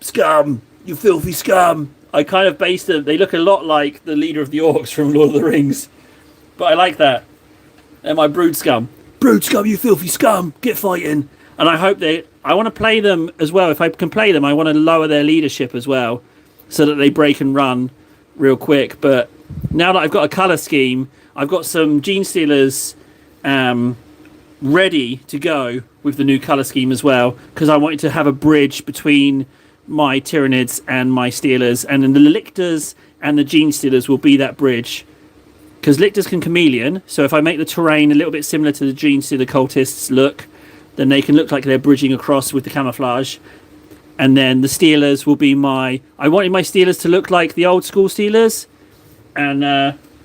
Scum, you filthy scum. I kind of based them. They look a lot like the leader of the Orcs from Lord of the Rings. But I like that. They're my brood scum. Brood scum, you filthy scum. Get fighting. And I hope I want to play them as well. If I can play them, I want to lower their leadership as well, so that they break and run real quick. But now that I've got a colour scheme, I've got some Genestealers ready to go with the new colour scheme as well, because I wanted to have a bridge between my Tyranids and my Steelers, and then the Lictors and the Genestealers will be that bridge, because Lictors can chameleon, so if I make the terrain a little bit similar to the Genestealer cultists look, then they can look like they're bridging across with the camouflage. And then the Steelers will be I wanted my Steelers to look like the old school Steelers, and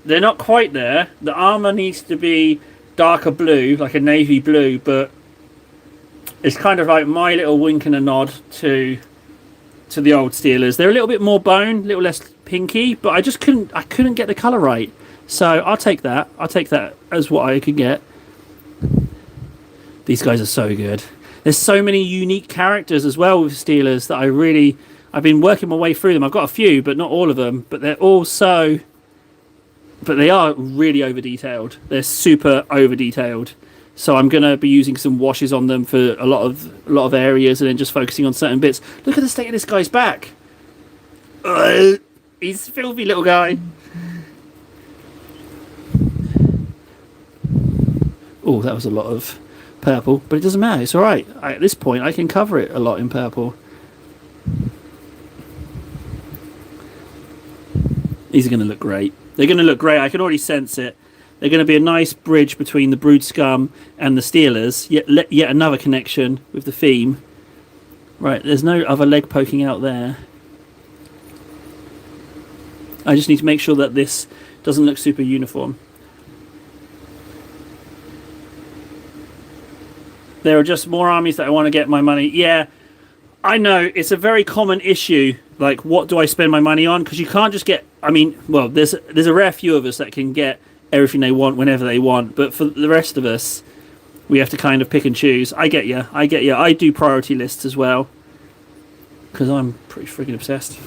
they're not quite there. The armour needs to be darker blue, like a navy blue, but it's kind of like my little wink and a nod to the old Steelers. They're a little bit more bone, a little less pinky, but I couldn't get the colour right. So I'll take that. I'll take that as what I could get. These guys are so good. There's so many unique characters as well with Steelers that I've been working my way through them. I've got a few, but not all of them. But they're all so, but they are really over detailed. They're super over detailed. So I'm gonna be using some washes on them for a lot of areas, and then just focusing on certain bits. Look at the state of this guy's back. He's a filthy little guy. Oh, that was a lot of purple, but it doesn't matter. It's all right. At this point, I can cover it a lot in purple. These are going to look great. They're going to look great. I can already sense it. They're going to be a nice bridge between the Brood Scum and the Steelers. Yet another connection with the theme. Right, there's no other leg poking out there. I just need to make sure that this doesn't look super uniform. There are just more armies that I want to get my money. Yeah, I know it's a very common issue. Like, what do I spend my money on? Because you can't just get. I mean, well, there's a rare few of us that can get everything they want whenever they want. But for the rest of us, we have to kind of pick and choose. I get you. I do priority lists as well because I'm pretty freaking obsessed.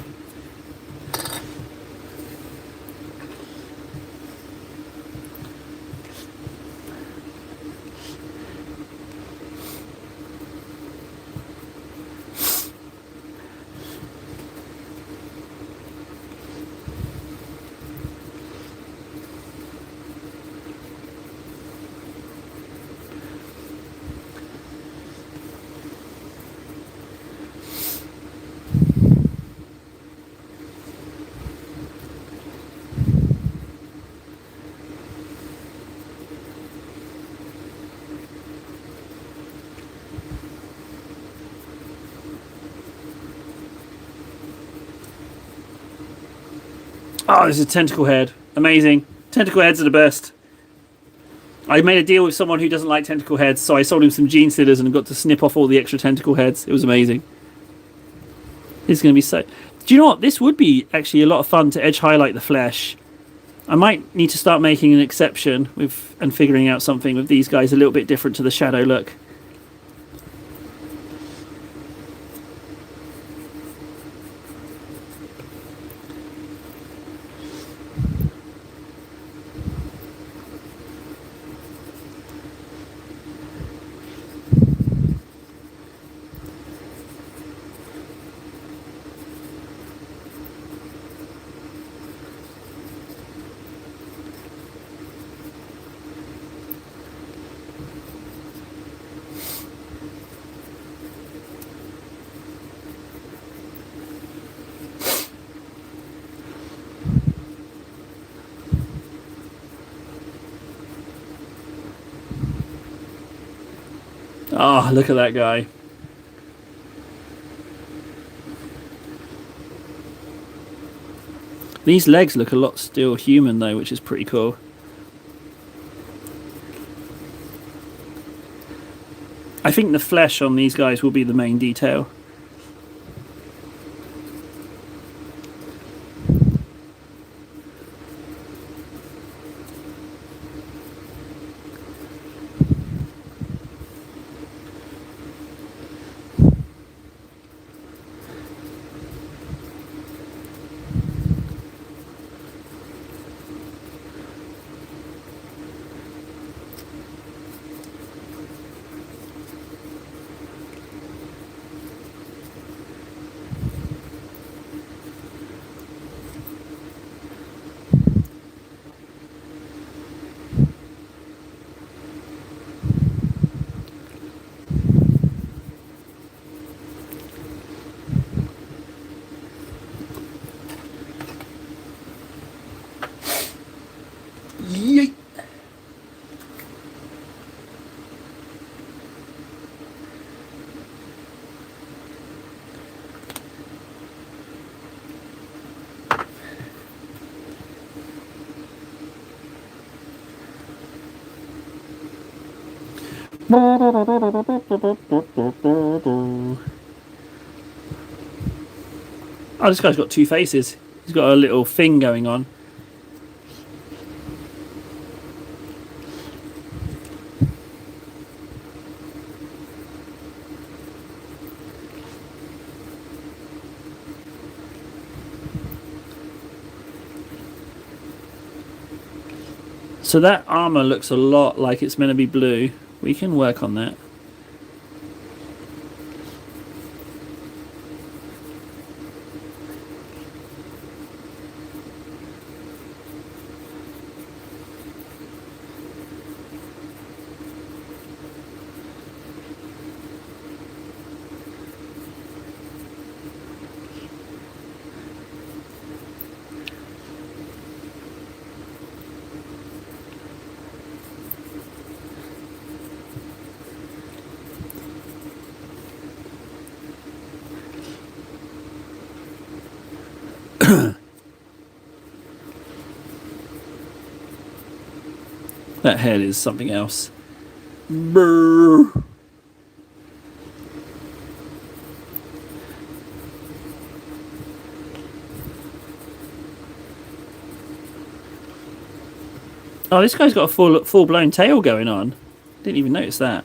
Oh, this is Tentacle Head. Amazing. Tentacle Heads are the best. I made a deal with someone who doesn't like tentacle heads, so I sold him some Gene Stealers and got to snip off all the extra tentacle heads. It was amazing. This is going to be so... Do you know what? This would be actually a lot of fun to edge highlight the flesh. I might need to start making an exception with and figuring out something with these guys a little bit different to the shadow look. Oh, look at that guy. These legs look a lot still human though, which is pretty cool. I think the flesh on these guys will be the main detail. Yeet. Oh, this guy's got two faces. He's got a little thing going on. So that armor looks a lot like it's meant to be blue. We can work on that. That head is something else. Brrr. Oh, this guy's got a full blown tail going on. Didn't even notice that.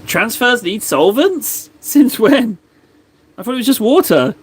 Transfers need solvents? Since when? I thought it was just water.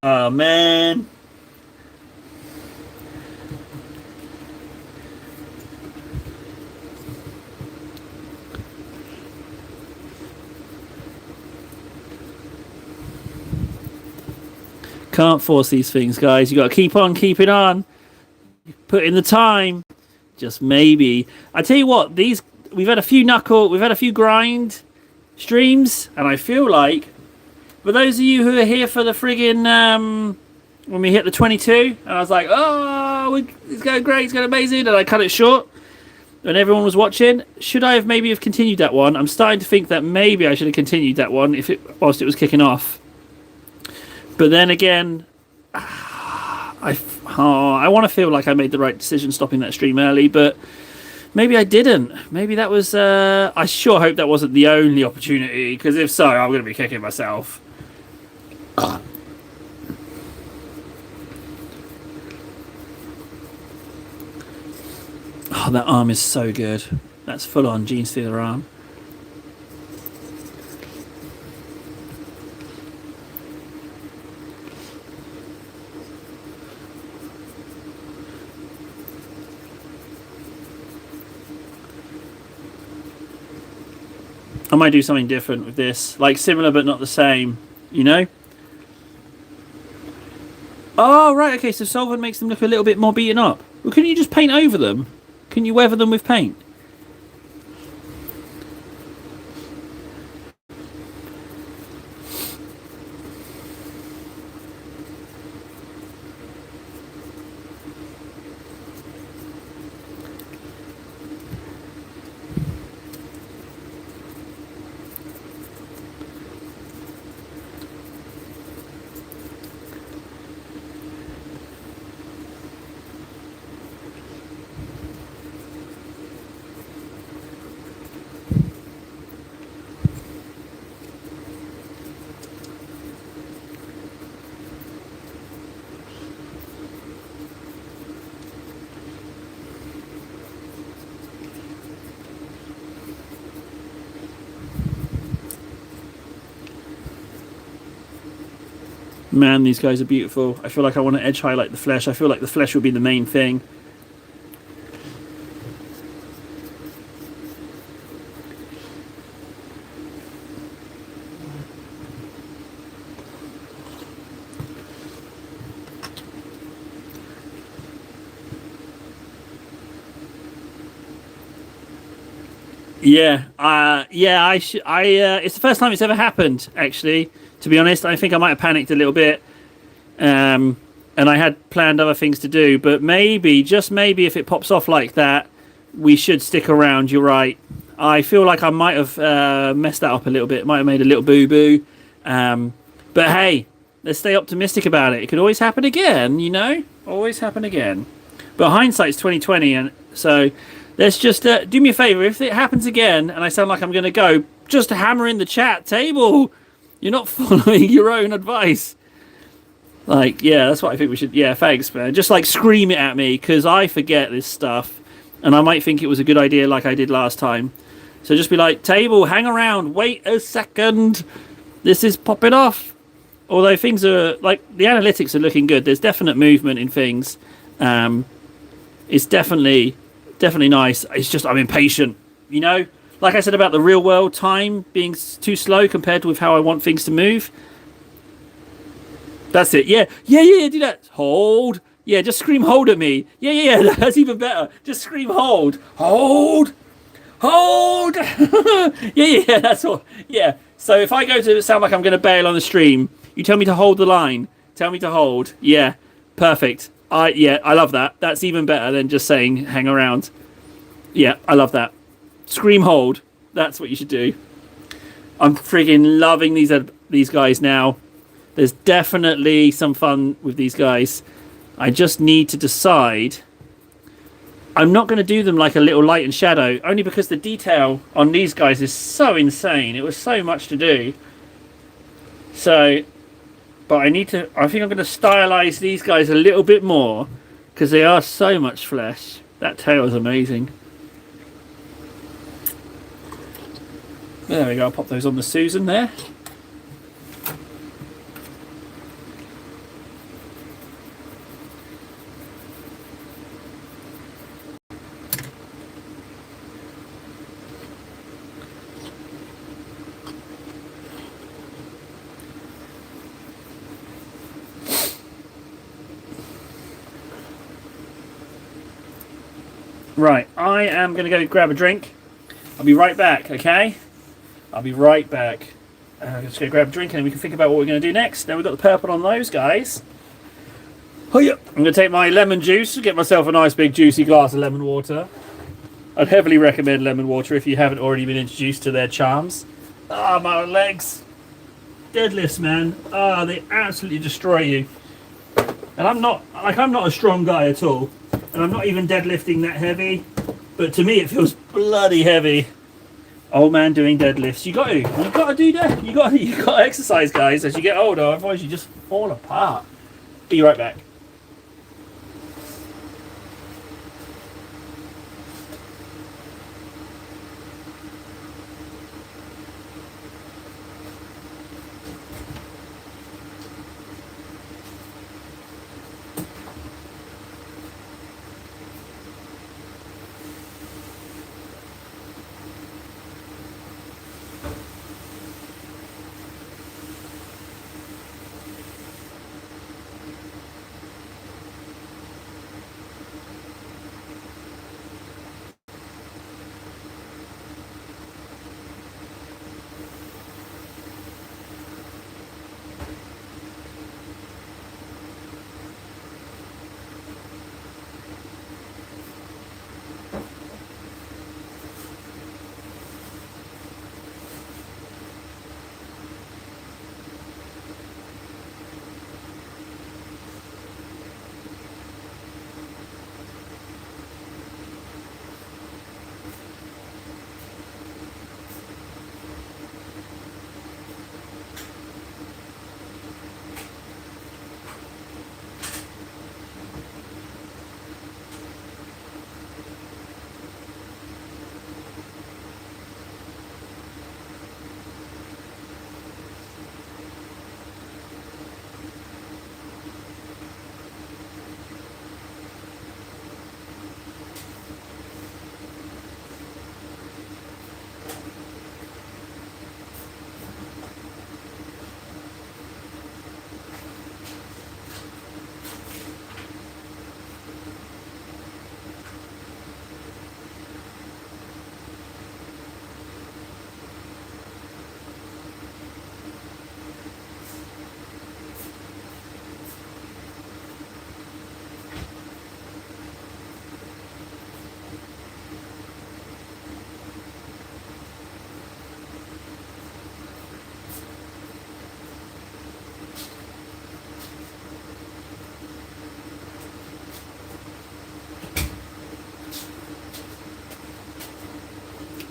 Oh man. Can't force these things, guys. You got to keep on keeping on. Put in the time. Just maybe. I tell you what, we've had a few grind streams, and I feel like for those of you who are here for the friggin' when we hit the 22, and I was like, oh, it's going great, it's going amazing, and I cut it short, and everyone was watching. Should I have maybe have continued that one? I'm starting to think that maybe I should have continued that one whilst it was kicking off. But then again, I want to feel like I made the right decision stopping that stream early, but maybe I didn't. Maybe that was... I sure hope that wasn't the only opportunity, because if so, I'm going to be kicking myself. Oh, that arm is so good. That's full-on Genestealer arm. I might do something different with this. Like, similar but not the same. You know? Oh, right, okay, so solvent makes them look a little bit more beaten up. Well, couldn't you just paint over them? Can you weather them with paint? Man, these guys are beautiful. I feel like I want to edge highlight the flesh. I feel like the flesh will be the main thing. Yeah, it's the first time it's ever happened, actually. To be honest, I think I might have panicked a little bit, and I had planned other things to do. But maybe, just maybe, if it pops off like that, we should stick around. You're right. I feel like I might have messed that up a little bit. Might have made a little boo-boo. But hey, let's stay optimistic about it. It could always happen again, you know? Always happen again. But hindsight's 20/20, and so let's just do me a favour. If it happens again, and I sound like I'm going to go, just hammer in the chat table. You're not following your own advice. Like, yeah, that's what I think we should... Yeah, thanks, man. Just, like, scream it at me, because I forget this stuff. And I might think it was a good idea like I did last time. So just be like, table, hang around, wait a second. This is popping off. Although things are... Like, the analytics are looking good. There's definite movement in things. It's definitely nice. It's just I'm impatient, you know? Like I said about the real world time being too slow compared with how I want things to move. That's it. Yeah, do that. Hold. Yeah, just scream hold at me. Yeah, that's even better. Just scream hold. Hold. yeah, that's all. Yeah. So if I go to sound like I'm going to bail on the stream, you tell me to hold the line. Tell me to hold. Yeah, perfect. I love that. That's even better than just saying hang around. Yeah, I love that. Scream hold. That's what you should do. I'm friggin' loving these guys now. There's definitely some fun with these guys. I just need to decide. I'm not going to do them like a little light and shadow, only because the detail on these guys is so insane. It was so much to do. So, but I think I'm going to stylize these guys a little bit more because they are so much flesh. That tail is amazing. There we go, I'll pop those on the Susan there. Right, I am going to go grab a drink. I'll be right back, okay? I'll be right back. Just go grab a drink and then we can think about what we're going to do next. Now we've got the purple on those guys. Oh yeah. I'm going to take my lemon juice, get myself a nice big juicy glass of lemon water. I'd heavily recommend lemon water if you haven't already been introduced to their charms. Ah, my legs. Deadlifts, man. Ah, they absolutely destroy you. And I'm not a strong guy at all. And I'm not even deadlifting that heavy. But to me it feels bloody heavy. Old man doing deadlifts. You got to do that. You got to exercise, guys, as you get older. Otherwise you just fall apart. Be right back.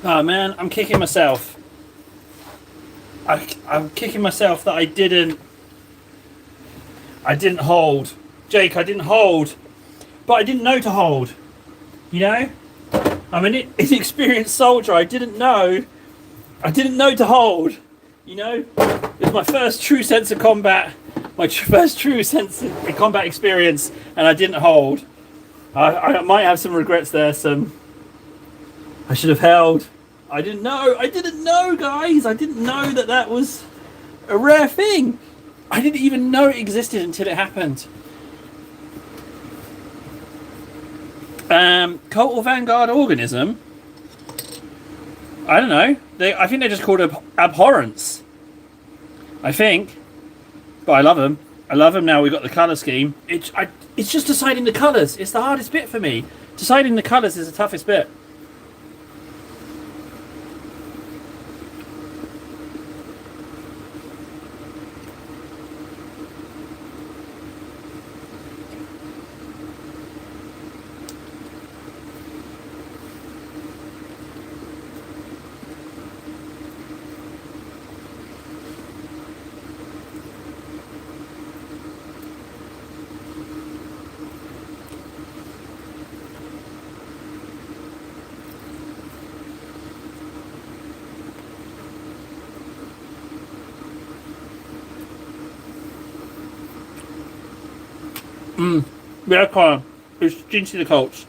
Oh man, I'm kicking myself. I'm kicking myself that I didn't hold. Jake, I didn't hold. But I didn't know to hold. You know? I'm an inexperienced soldier. I didn't know to hold. You know? It was my first true sense of combat. My first true sense of combat experience. And I didn't hold. I might have some regrets there. I should have held. I didn't know, guys. I didn't know that was a rare thing. I didn't even know it existed until it happened. Cult or Vanguard organism? I don't know. I think they're just called abhorrence. I think. But I love them. I love them now we've got the colour scheme. It's just deciding the colours. It's the hardest bit for me. Deciding the colours is the toughest bit. Yeah, Connor. It's Jinxie the Colts.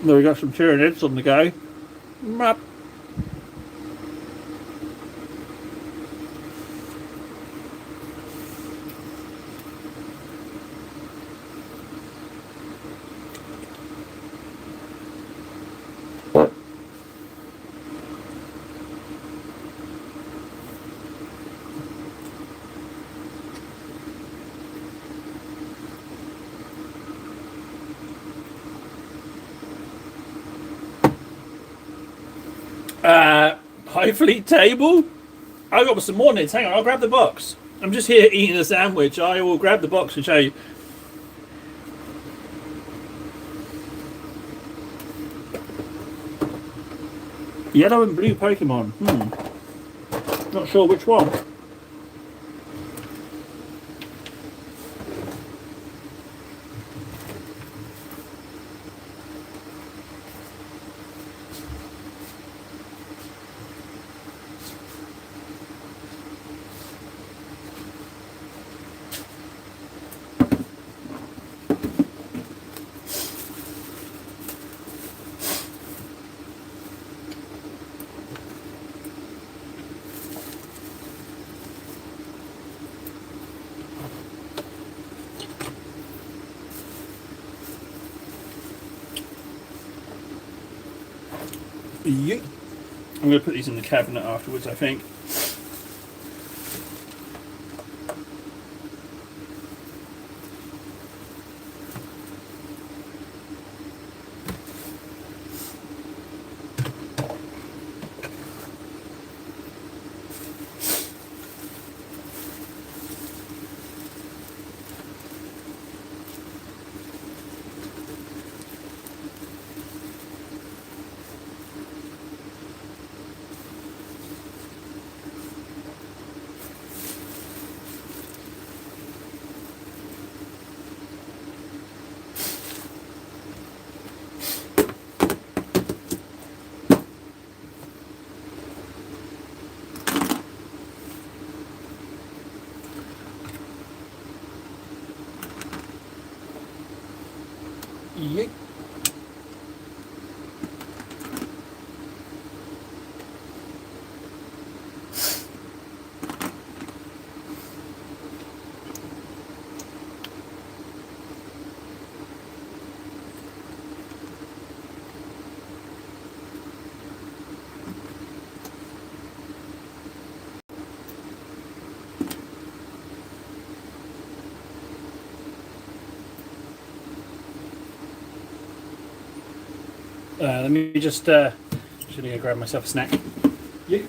There we got some Tyranids on the go. Mwah. Highfleet table. I got some more nits. Hang on, I'll grab the box. I'm just here eating a sandwich. I will grab the box and show you. Yellow and blue Pokemon. Not sure which one. Yeet. I'm going to put these in the cabinet afterwards, I think. Yeet. Let me just should I go grab myself a snack? Yeah.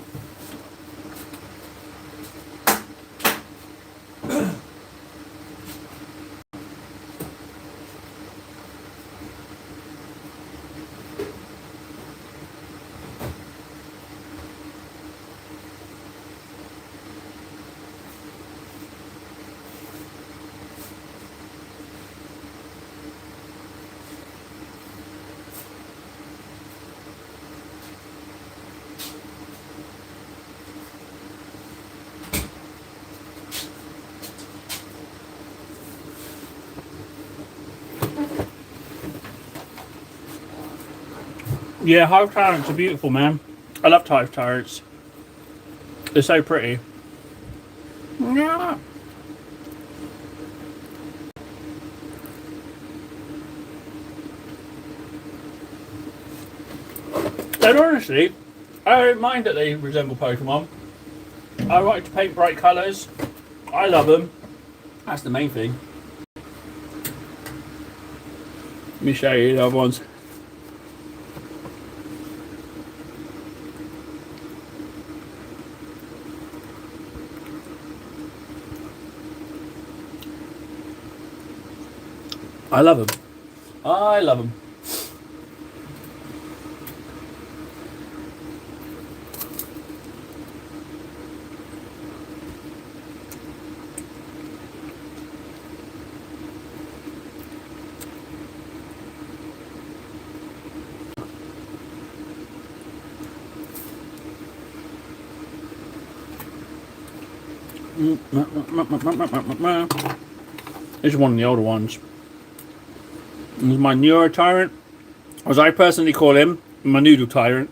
Yeah, Hive Tyrants are beautiful, man. I love Hive Tyrants. They're so pretty. Yeah. And honestly, I don't mind that they resemble Pokemon. I like to paint bright colours. I love them. That's the main thing. Let me show you the other ones. I love them. I love them. There's one of the older ones. This is my Neuro Tyrant, or as I personally call him, my Noodle Tyrant.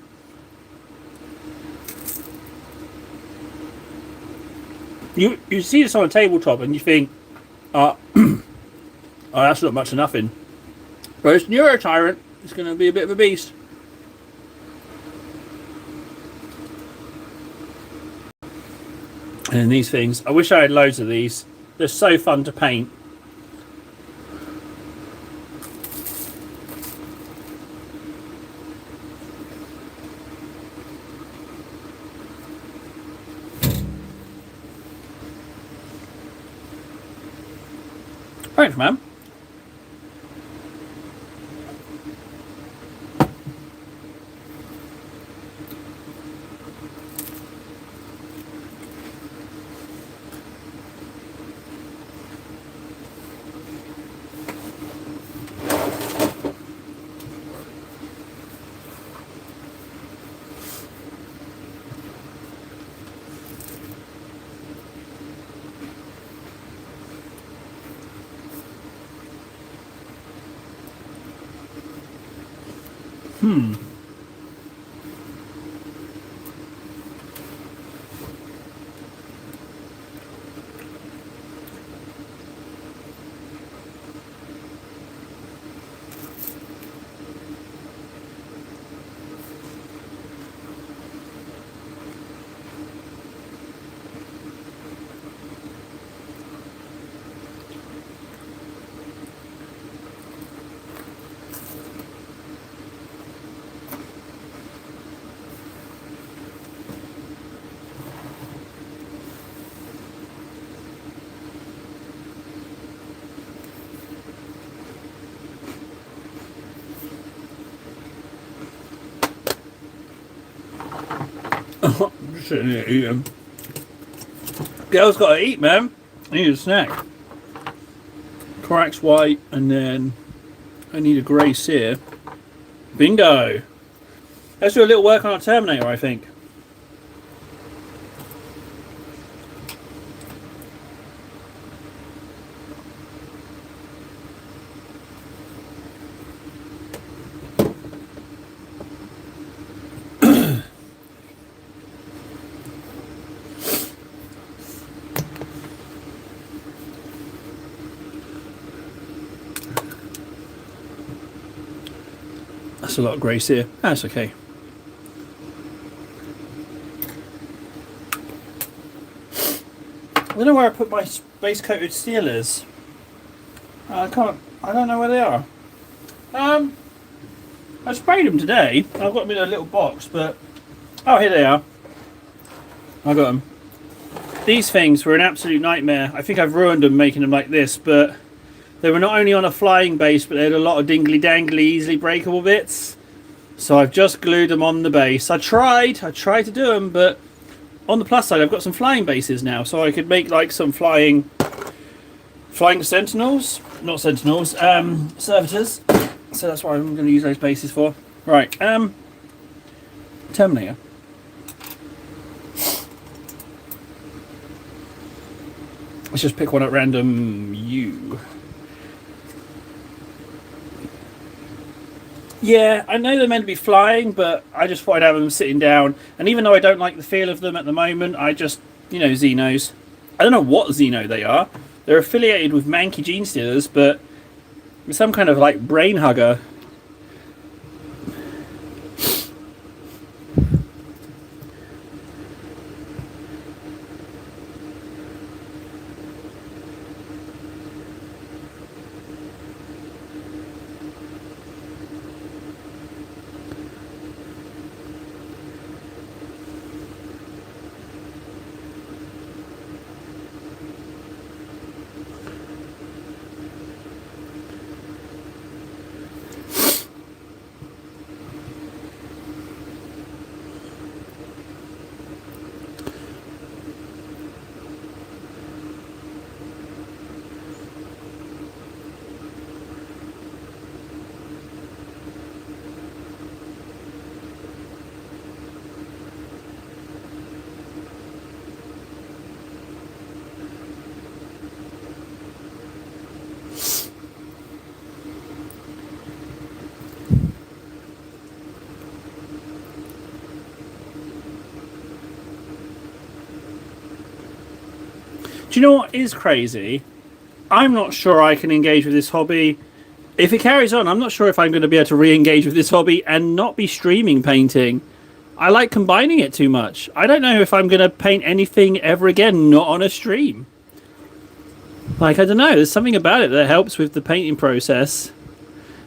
You see this on a tabletop and you think, oh, that's not much of nothing. But this Neuro Tyrant is going to be a bit of a beast. And these things, I wish I had loads of these. They're so fun to paint. Thanks, man. Just sitting here eating. Girl's got to eat, man. I need a snack. Corax white, and then I need a grey sear. Bingo! Let's do a little work on our Terminator, I think. That's a lot of grey sear. That's okay. I don't know where I put my base coated sealers. I don't know where they are. I sprayed them today. I've got them in a little box, but oh, here they are. I got them. These things were an absolute nightmare. I think I've ruined them making them like this, but they were not only on a flying base, but they had a lot of dingly dangly, easily breakable bits. So I've just glued them on the base. I tried to do them, but on the plus side, I've got some flying bases now, so I could make like some flying sentinels, not sentinels, servitors. So that's what I'm going to use those bases for. Right, Terminator. Let's just pick one at random. You. Yeah, I know they're meant to be flying, but I just thought I'd have them sitting down. And even though I don't like the feel of them at the moment, I just, you know, Xenos. I don't know what Xeno they are. They're affiliated with Manky Gene Stealers, but some kind of like brain hugger. Do you know what is crazy? I'm not sure I can engage with this hobby. If it carries on, I'm not sure if I'm going to be able to re-engage with this hobby and not be streaming painting. I like combining it too much. I don't know if I'm going to paint anything ever again, not on a stream. Like, I don't know, there's something about it that helps with the painting process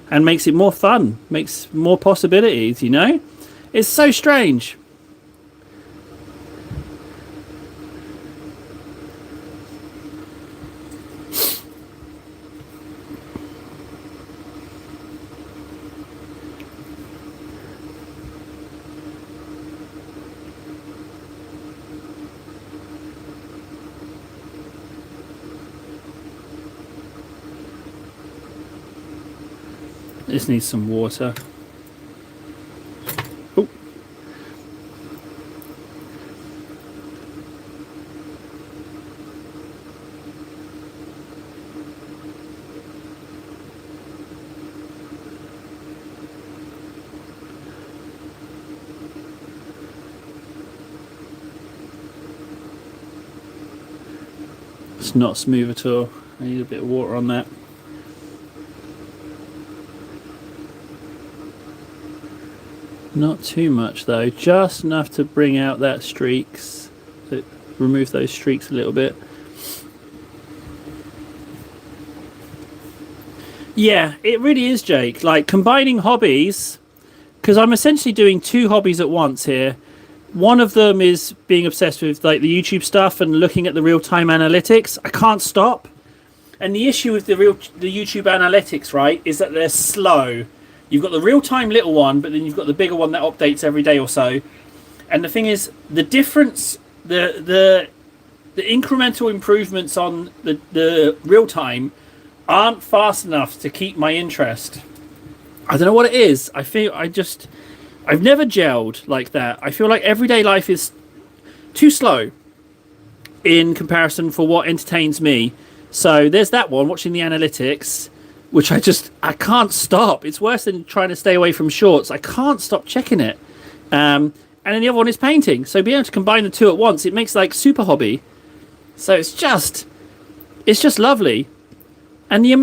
and makes it more fun, makes more possibilities, you know? It's so strange. This needs some water. Oh. It's not smooth at all. I need a bit of water on that. Not too much though, just enough to bring out that streaks, to remove those streaks a little bit. Yeah, it really is, Jake. Like combining hobbies, because I'm essentially doing two hobbies at once here. One of them is being obsessed with like the YouTube stuff and looking at the real-time analytics. I can't stop. And the issue with the YouTube analytics, right, is that they're slow. You've got the real-time little one, but then you've got the bigger one that updates every day or so. And the thing is, the difference, the incremental improvements on the real-time aren't fast enough to keep my interest. I don't know what it is. I've never gelled like that. I feel like everyday life is too slow in comparison for what entertains me. So there's that one, watching the analytics, which I can't stop. It's worse than trying to stay away from shorts. I can't stop checking it. And then the other one is painting. So being able to combine the two at once, it makes like super hobby. So it's just lovely. And the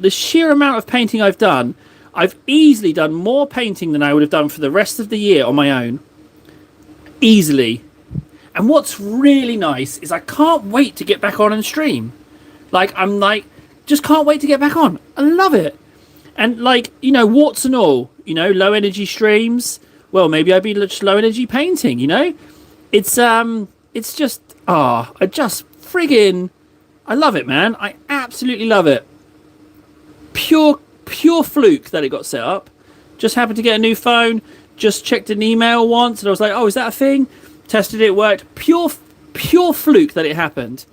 sheer amount of painting I've done, I've easily done more painting than I would have done for the rest of the year on my own. Easily. And what's really nice is I can't wait to get back on and stream. Just can't wait to get back on. I love it. And warts and all, low energy streams. Well, maybe I'd be just low energy painting, It's just, I love it, man. I absolutely love it. Pure fluke that it got set up. Just happened to get a new phone. Just checked an email once and I was like, oh, is that a thing? Tested it, worked. Pure fluke that it happened.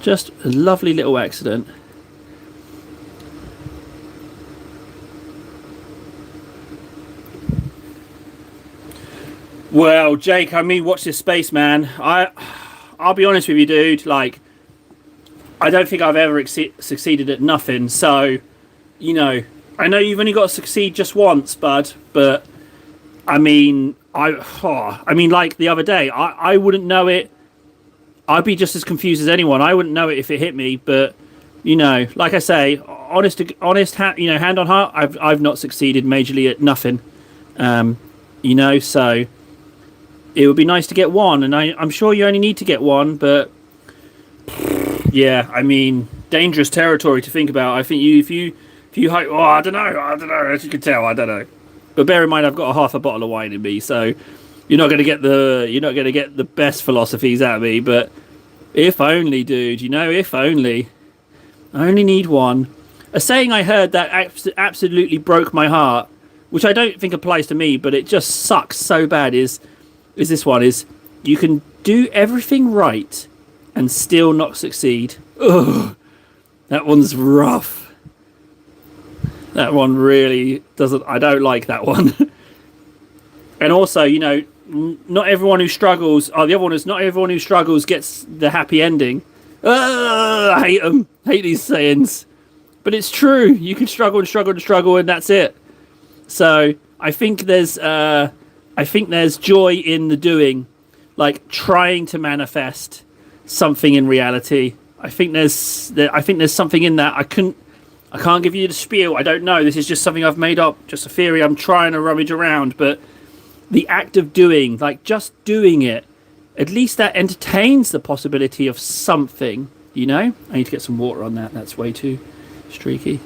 Just a lovely little accident. Well, Jake, watch this space, man. I'll be honest with you, dude. I don't think I've ever succeeded at nothing. So, I know you've only got to succeed just once, bud. But like the other day, I wouldn't know it. I'd be just as confused as anyone. I wouldn't know it if it hit me, but like I say, hand on heart, I've not succeeded majorly at nothing. So it would be nice to get one, and I'm sure you only need to get one, but yeah, dangerous territory to think about. I think if you hope, I don't know, as you can tell, I don't know. But bear in mind, I've got a half a bottle of wine in me, so you're not going to get the best philosophies out of me. But if only, dude, if only. I only need one. A saying I heard that absolutely broke my heart, which I don't think applies to me, but it just sucks so bad, is this one, is you can do everything right and still not succeed. Ugh, that one's rough. That one really doesn't, I don't like that one. And also, not everyone who struggles, the other one is not everyone who struggles gets the happy ending. I hate them. Hate these sayings. But it's true. You can struggle and struggle and struggle and that's it. So I think there's I think there's joy in the doing, like trying to manifest something in reality. I think there's something in that. I can't give you the spiel. I don't know. This is just something I've made up, just a theory I'm trying to rummage around. But the act of doing, like just doing it, at least that entertains the possibility of something, you know? I need to get some water on that. That's way too streaky.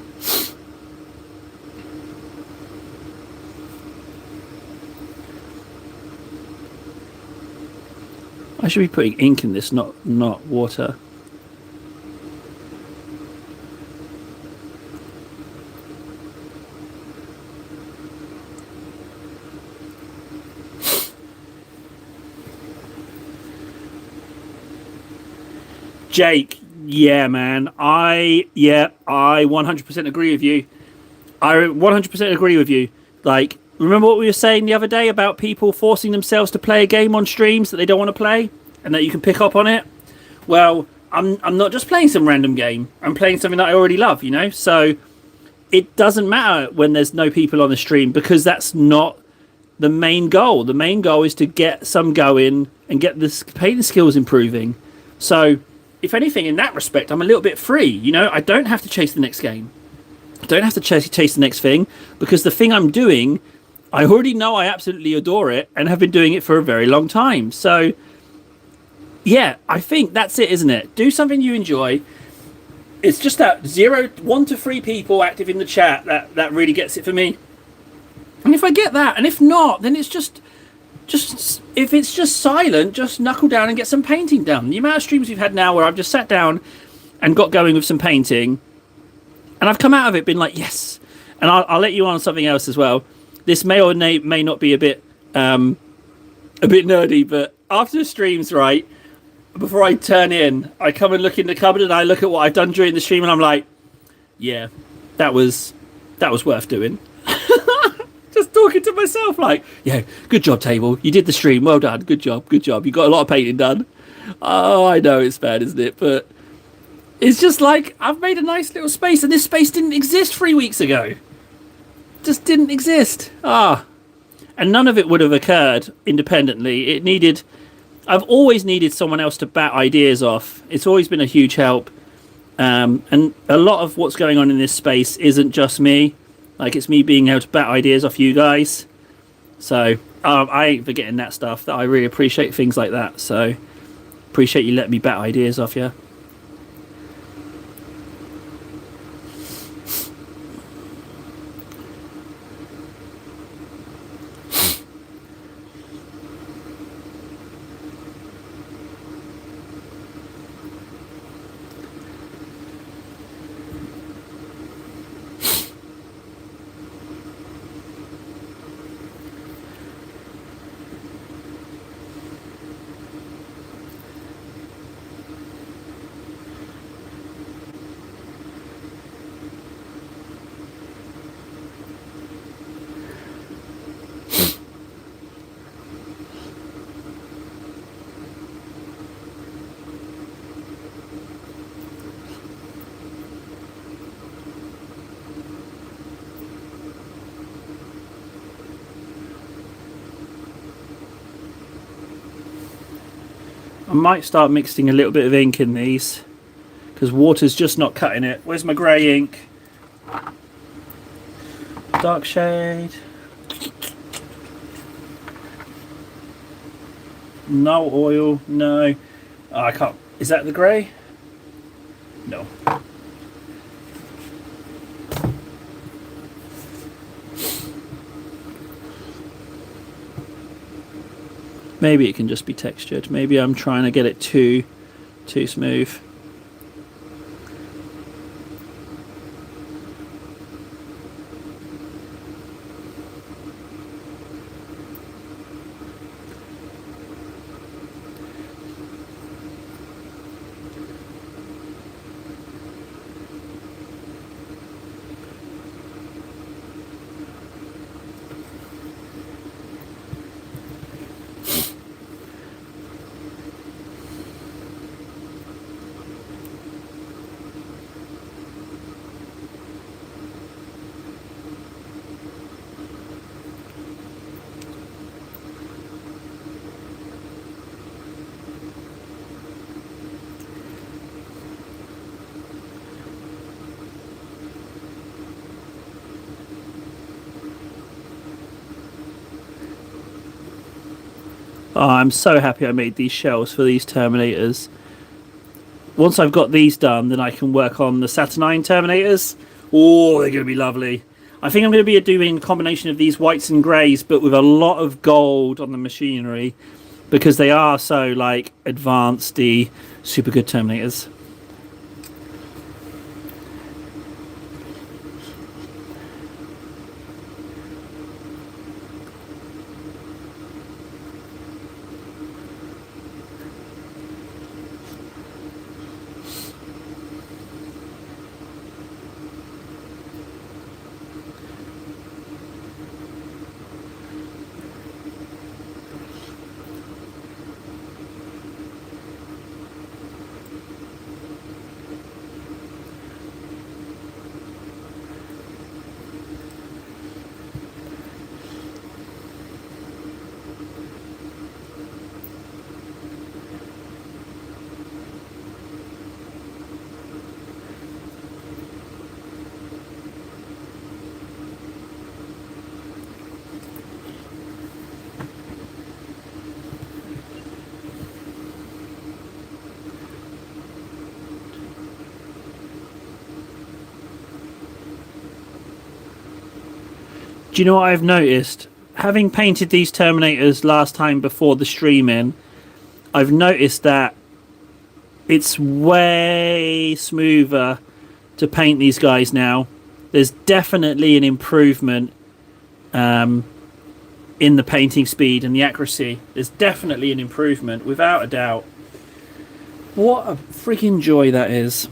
I should be putting ink in this, not water. Jake, yeah, man. I 100% agree with you. I 100% agree with you. Like, remember what we were saying the other day about people forcing themselves to play a game on streams that they don't want to play and that you can pick up on it? Well, I'm not just playing some random game. I'm playing something that I already love, you know? So it doesn't matter when there's no people on the stream because that's not the main goal. The main goal is to get some going and get the painting skills improving. So if anything, in that respect, I'm a little bit free. You know, I don't have to chase the next game. I don't have to chase the next thing because the thing I'm doing, I already know I absolutely adore it and have been doing it for a very long time. So, yeah, I think that's it, isn't it? Do something you enjoy. It's just that 1 to 3 people active in the chat that really gets it for me. And if I get that, and if not, then it's just if it's just silent, just knuckle down and get some painting done. The amount of streams we've had now where I've just sat down and got going with some painting, and I've come out of it been like, yes. And I'll let you on something else as well. This may or may not be a bit nerdy, but after the streams, right, before I turn in, I come and look in the cupboard and I look at what I've done during the stream, and I'm like, yeah, that was worth doing. Just talking to myself like, yeah, good job, table. You did the stream. Well done. Good job. Good job. You got a lot of painting done. Oh, I know it's bad, isn't it? But it's just like I've made a nice little space, and this space didn't exist 3 weeks ago. Just didn't exist. And none of it would have occurred independently. I've always needed someone else to bat ideas off. It's always been a huge help. And a lot of what's going on in this space isn't just me. Like, it's me being able to bat ideas off you guys. So, I ain't forgetting that stuff. That I really appreciate things like that. So, appreciate you letting me bat ideas off you. I might start mixing a little bit of ink in these because water's just not cutting it. Where's my grey ink? Dark shade. No oil, no. Oh, I can't. Is that the grey? No. Maybe it can just be textured. Maybe I'm trying to get it too smooth. Oh, I'm so happy I made these shells for these Terminators. Once I've got these done, then I can work on the Saturnine Terminators. Oh, they're going to be lovely. I think I'm going to be doing a combination of these whites and greys, but with a lot of gold on the machinery, because they are so like advanced, super good Terminators. Do you know what I've noticed? Having painted these Terminators last time before the streaming, I've noticed that it's way smoother to paint these guys now. There's definitely an improvement in the painting speed and the accuracy. There's definitely an improvement, without a doubt. What a freaking joy that is.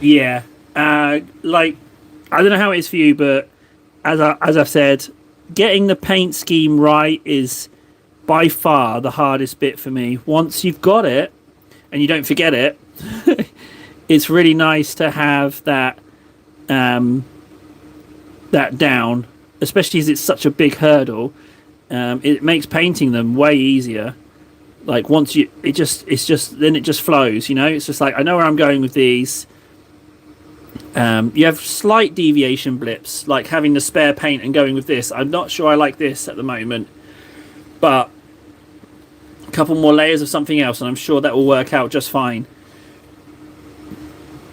Yeah, like I don't know how it is for you, but as I've said, getting the paint scheme right is by far the hardest bit for me. Once you've got it and you don't forget it, it's really nice to have that that down, especially as it's such a big hurdle. It makes painting them way easier. Like once you, it's just then it just flows. You know, it's just like I know where I'm going with these. You have slight deviation blips, like having the spare paint and going with this. I'm not sure I like this at the moment, but a couple more layers of something else, and I'm sure that will work out just fine.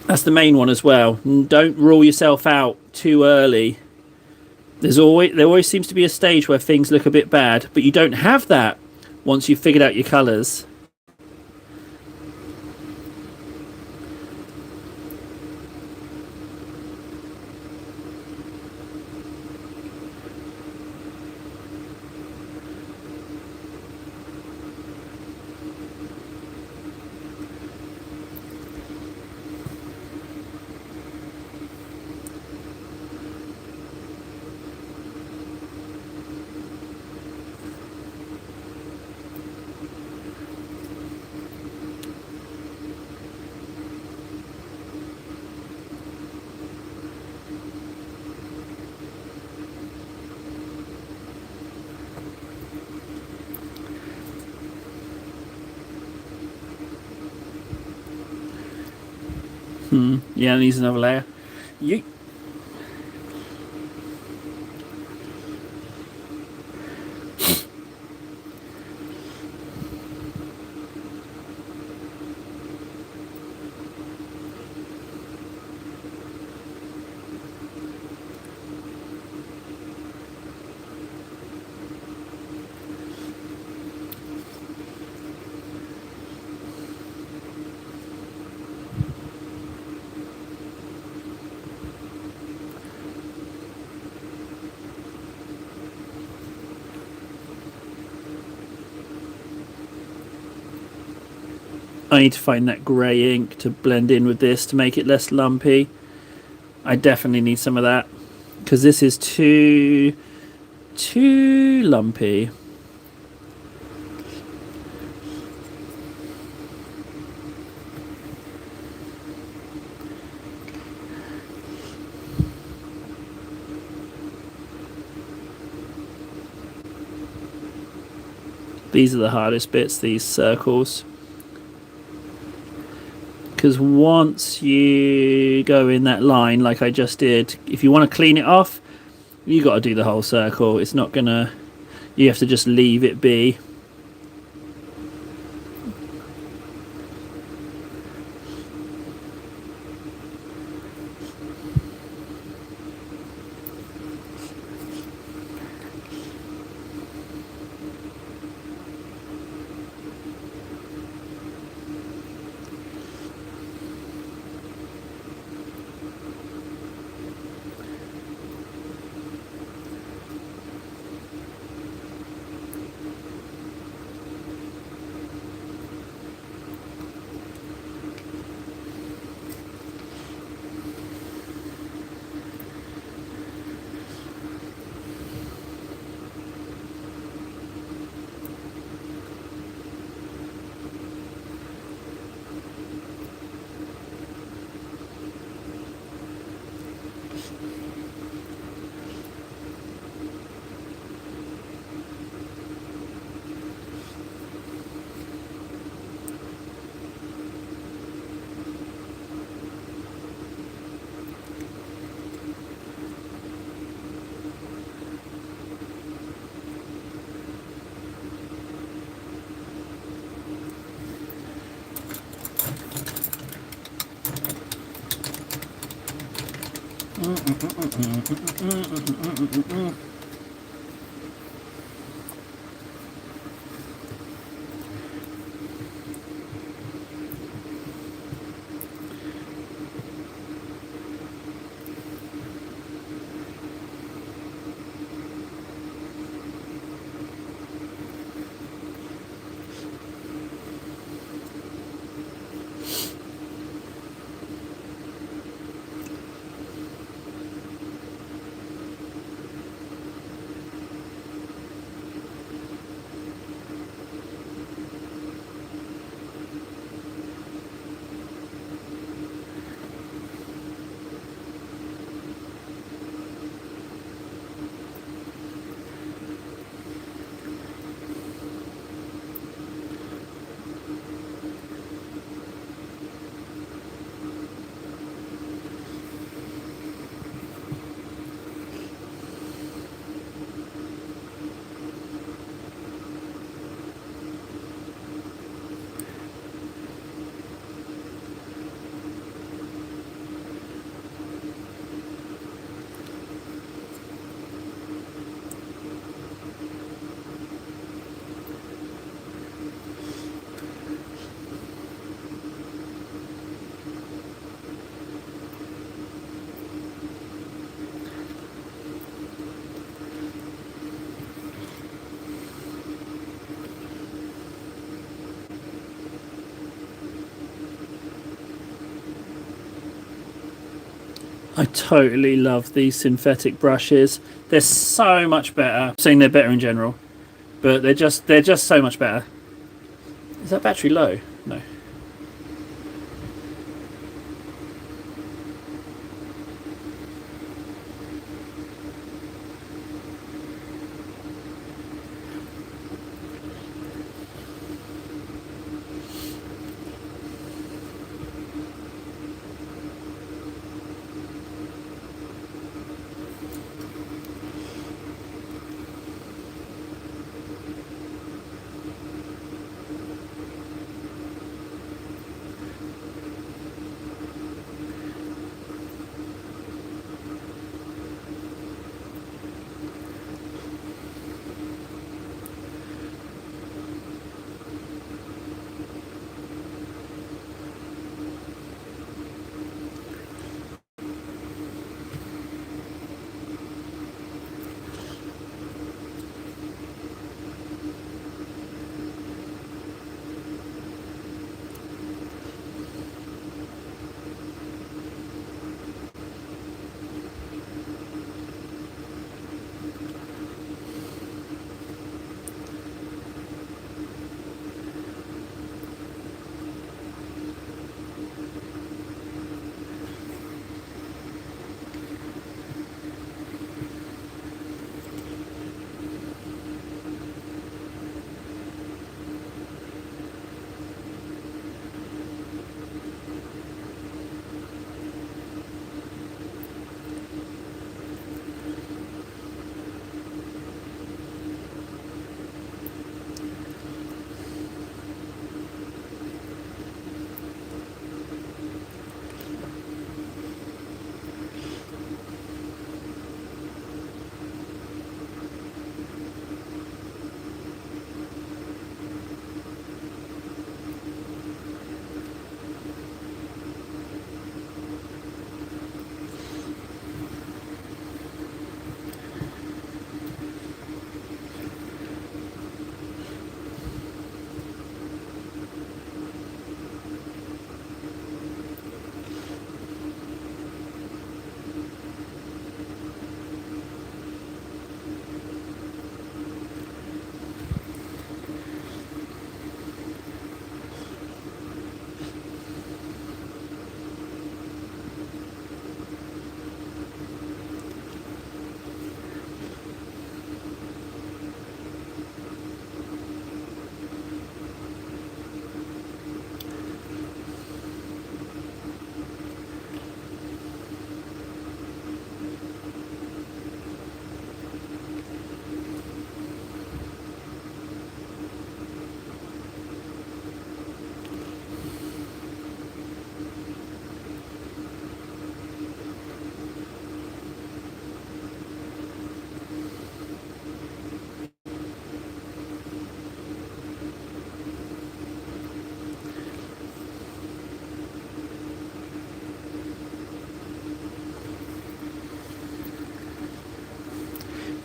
That's the main one as well. Don't rule yourself out too early. There always seems to be a stage where things look a bit bad, but you don't have that once you've figured out your colours. Yeah, needs another layer. You. I need to find that grey ink to blend in with this to make it less lumpy. I definitely need some of that because this is too lumpy. These are the hardest bits, these circles. Because once you go in that line like I just did, if you want to clean it off, you got to do the whole circle. It's not gonna, you have to just leave it be. I totally love these synthetic brushes. They're so much better. I'm saying they're better in general, but they're just so much better. Is that battery low? No.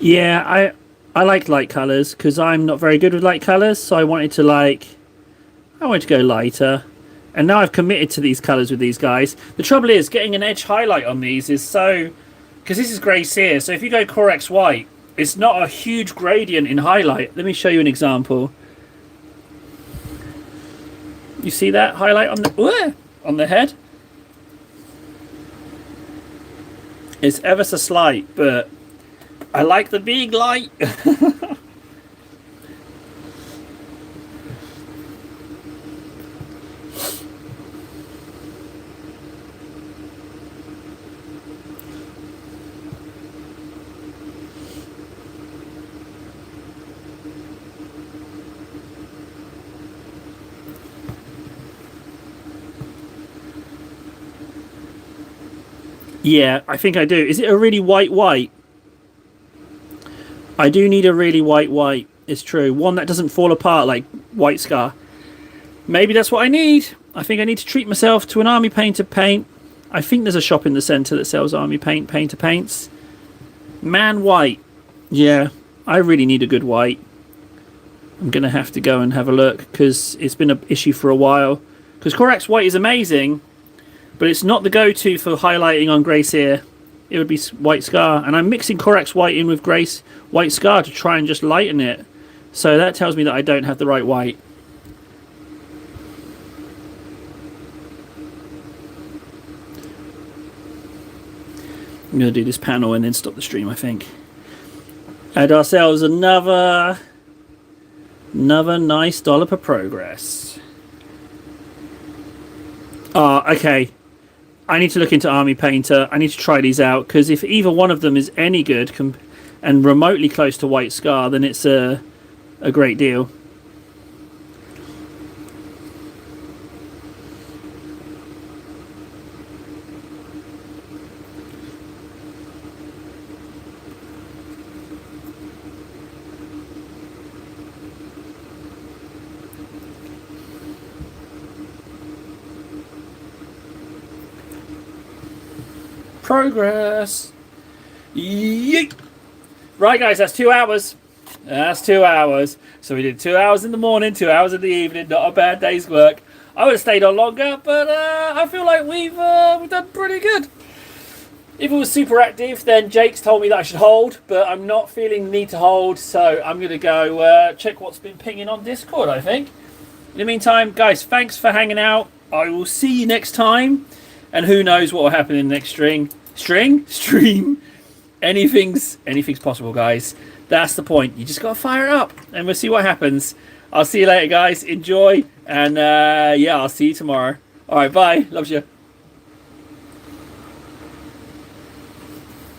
Yeah, I like light colors because I'm not very good with light colors, so I wanted to go lighter. And now I've committed to these colors with these guys. The trouble is getting an edge highlight on these is so, because this is grey sear. So if you go Corex white, it's not a huge gradient in highlight. Let me show you an example. You see that highlight on the head? It's ever so slight, but I like the big light. Yeah, I think I do. Is it a really white white? I do need a really white white. It's true. One that doesn't fall apart like White Scar. Maybe that's what I need. I think I need to treat myself to an Army Painter paint. I think there's a shop in the centre that sells Army Painter paints. Man white. Yeah, I really need a good white. I'm going to have to go and have a look because it's been an issue for a while. Because Corax white is amazing, but it's not the go-to for highlighting on Grey Seer. It would be White Scar, and I'm mixing Corax White in with White Scar to try and just lighten it. So that tells me that I don't have the right white. I'm going to do this panel and then stop the stream, I think. Add ourselves another nice dollop of progress. Okay. I need to look into Army Painter. I need to try these out, because if either one of them is any good and remotely close to White Scar, then it's a great deal. Progress. Yeet. Right, guys, that's 2 hours. That's 2 hours. So we did 2 hours in the morning, 2 hours in the evening. Not a bad day's work. I would have stayed on longer, but I feel like we've done pretty good. If it was super active, then Jake's told me that I should hold, but I'm not feeling the need to hold, so I'm going to go check what's been pinging on Discord, I think. In the meantime, guys, thanks for hanging out. I will see you next time, and who knows what will happen in the next stream. Anything's possible, guys. That's the point. You just got to fire it up, and we'll see what happens. I'll see you later, guys. Enjoy, and yeah, I'll see you tomorrow. All right, bye. Loves you.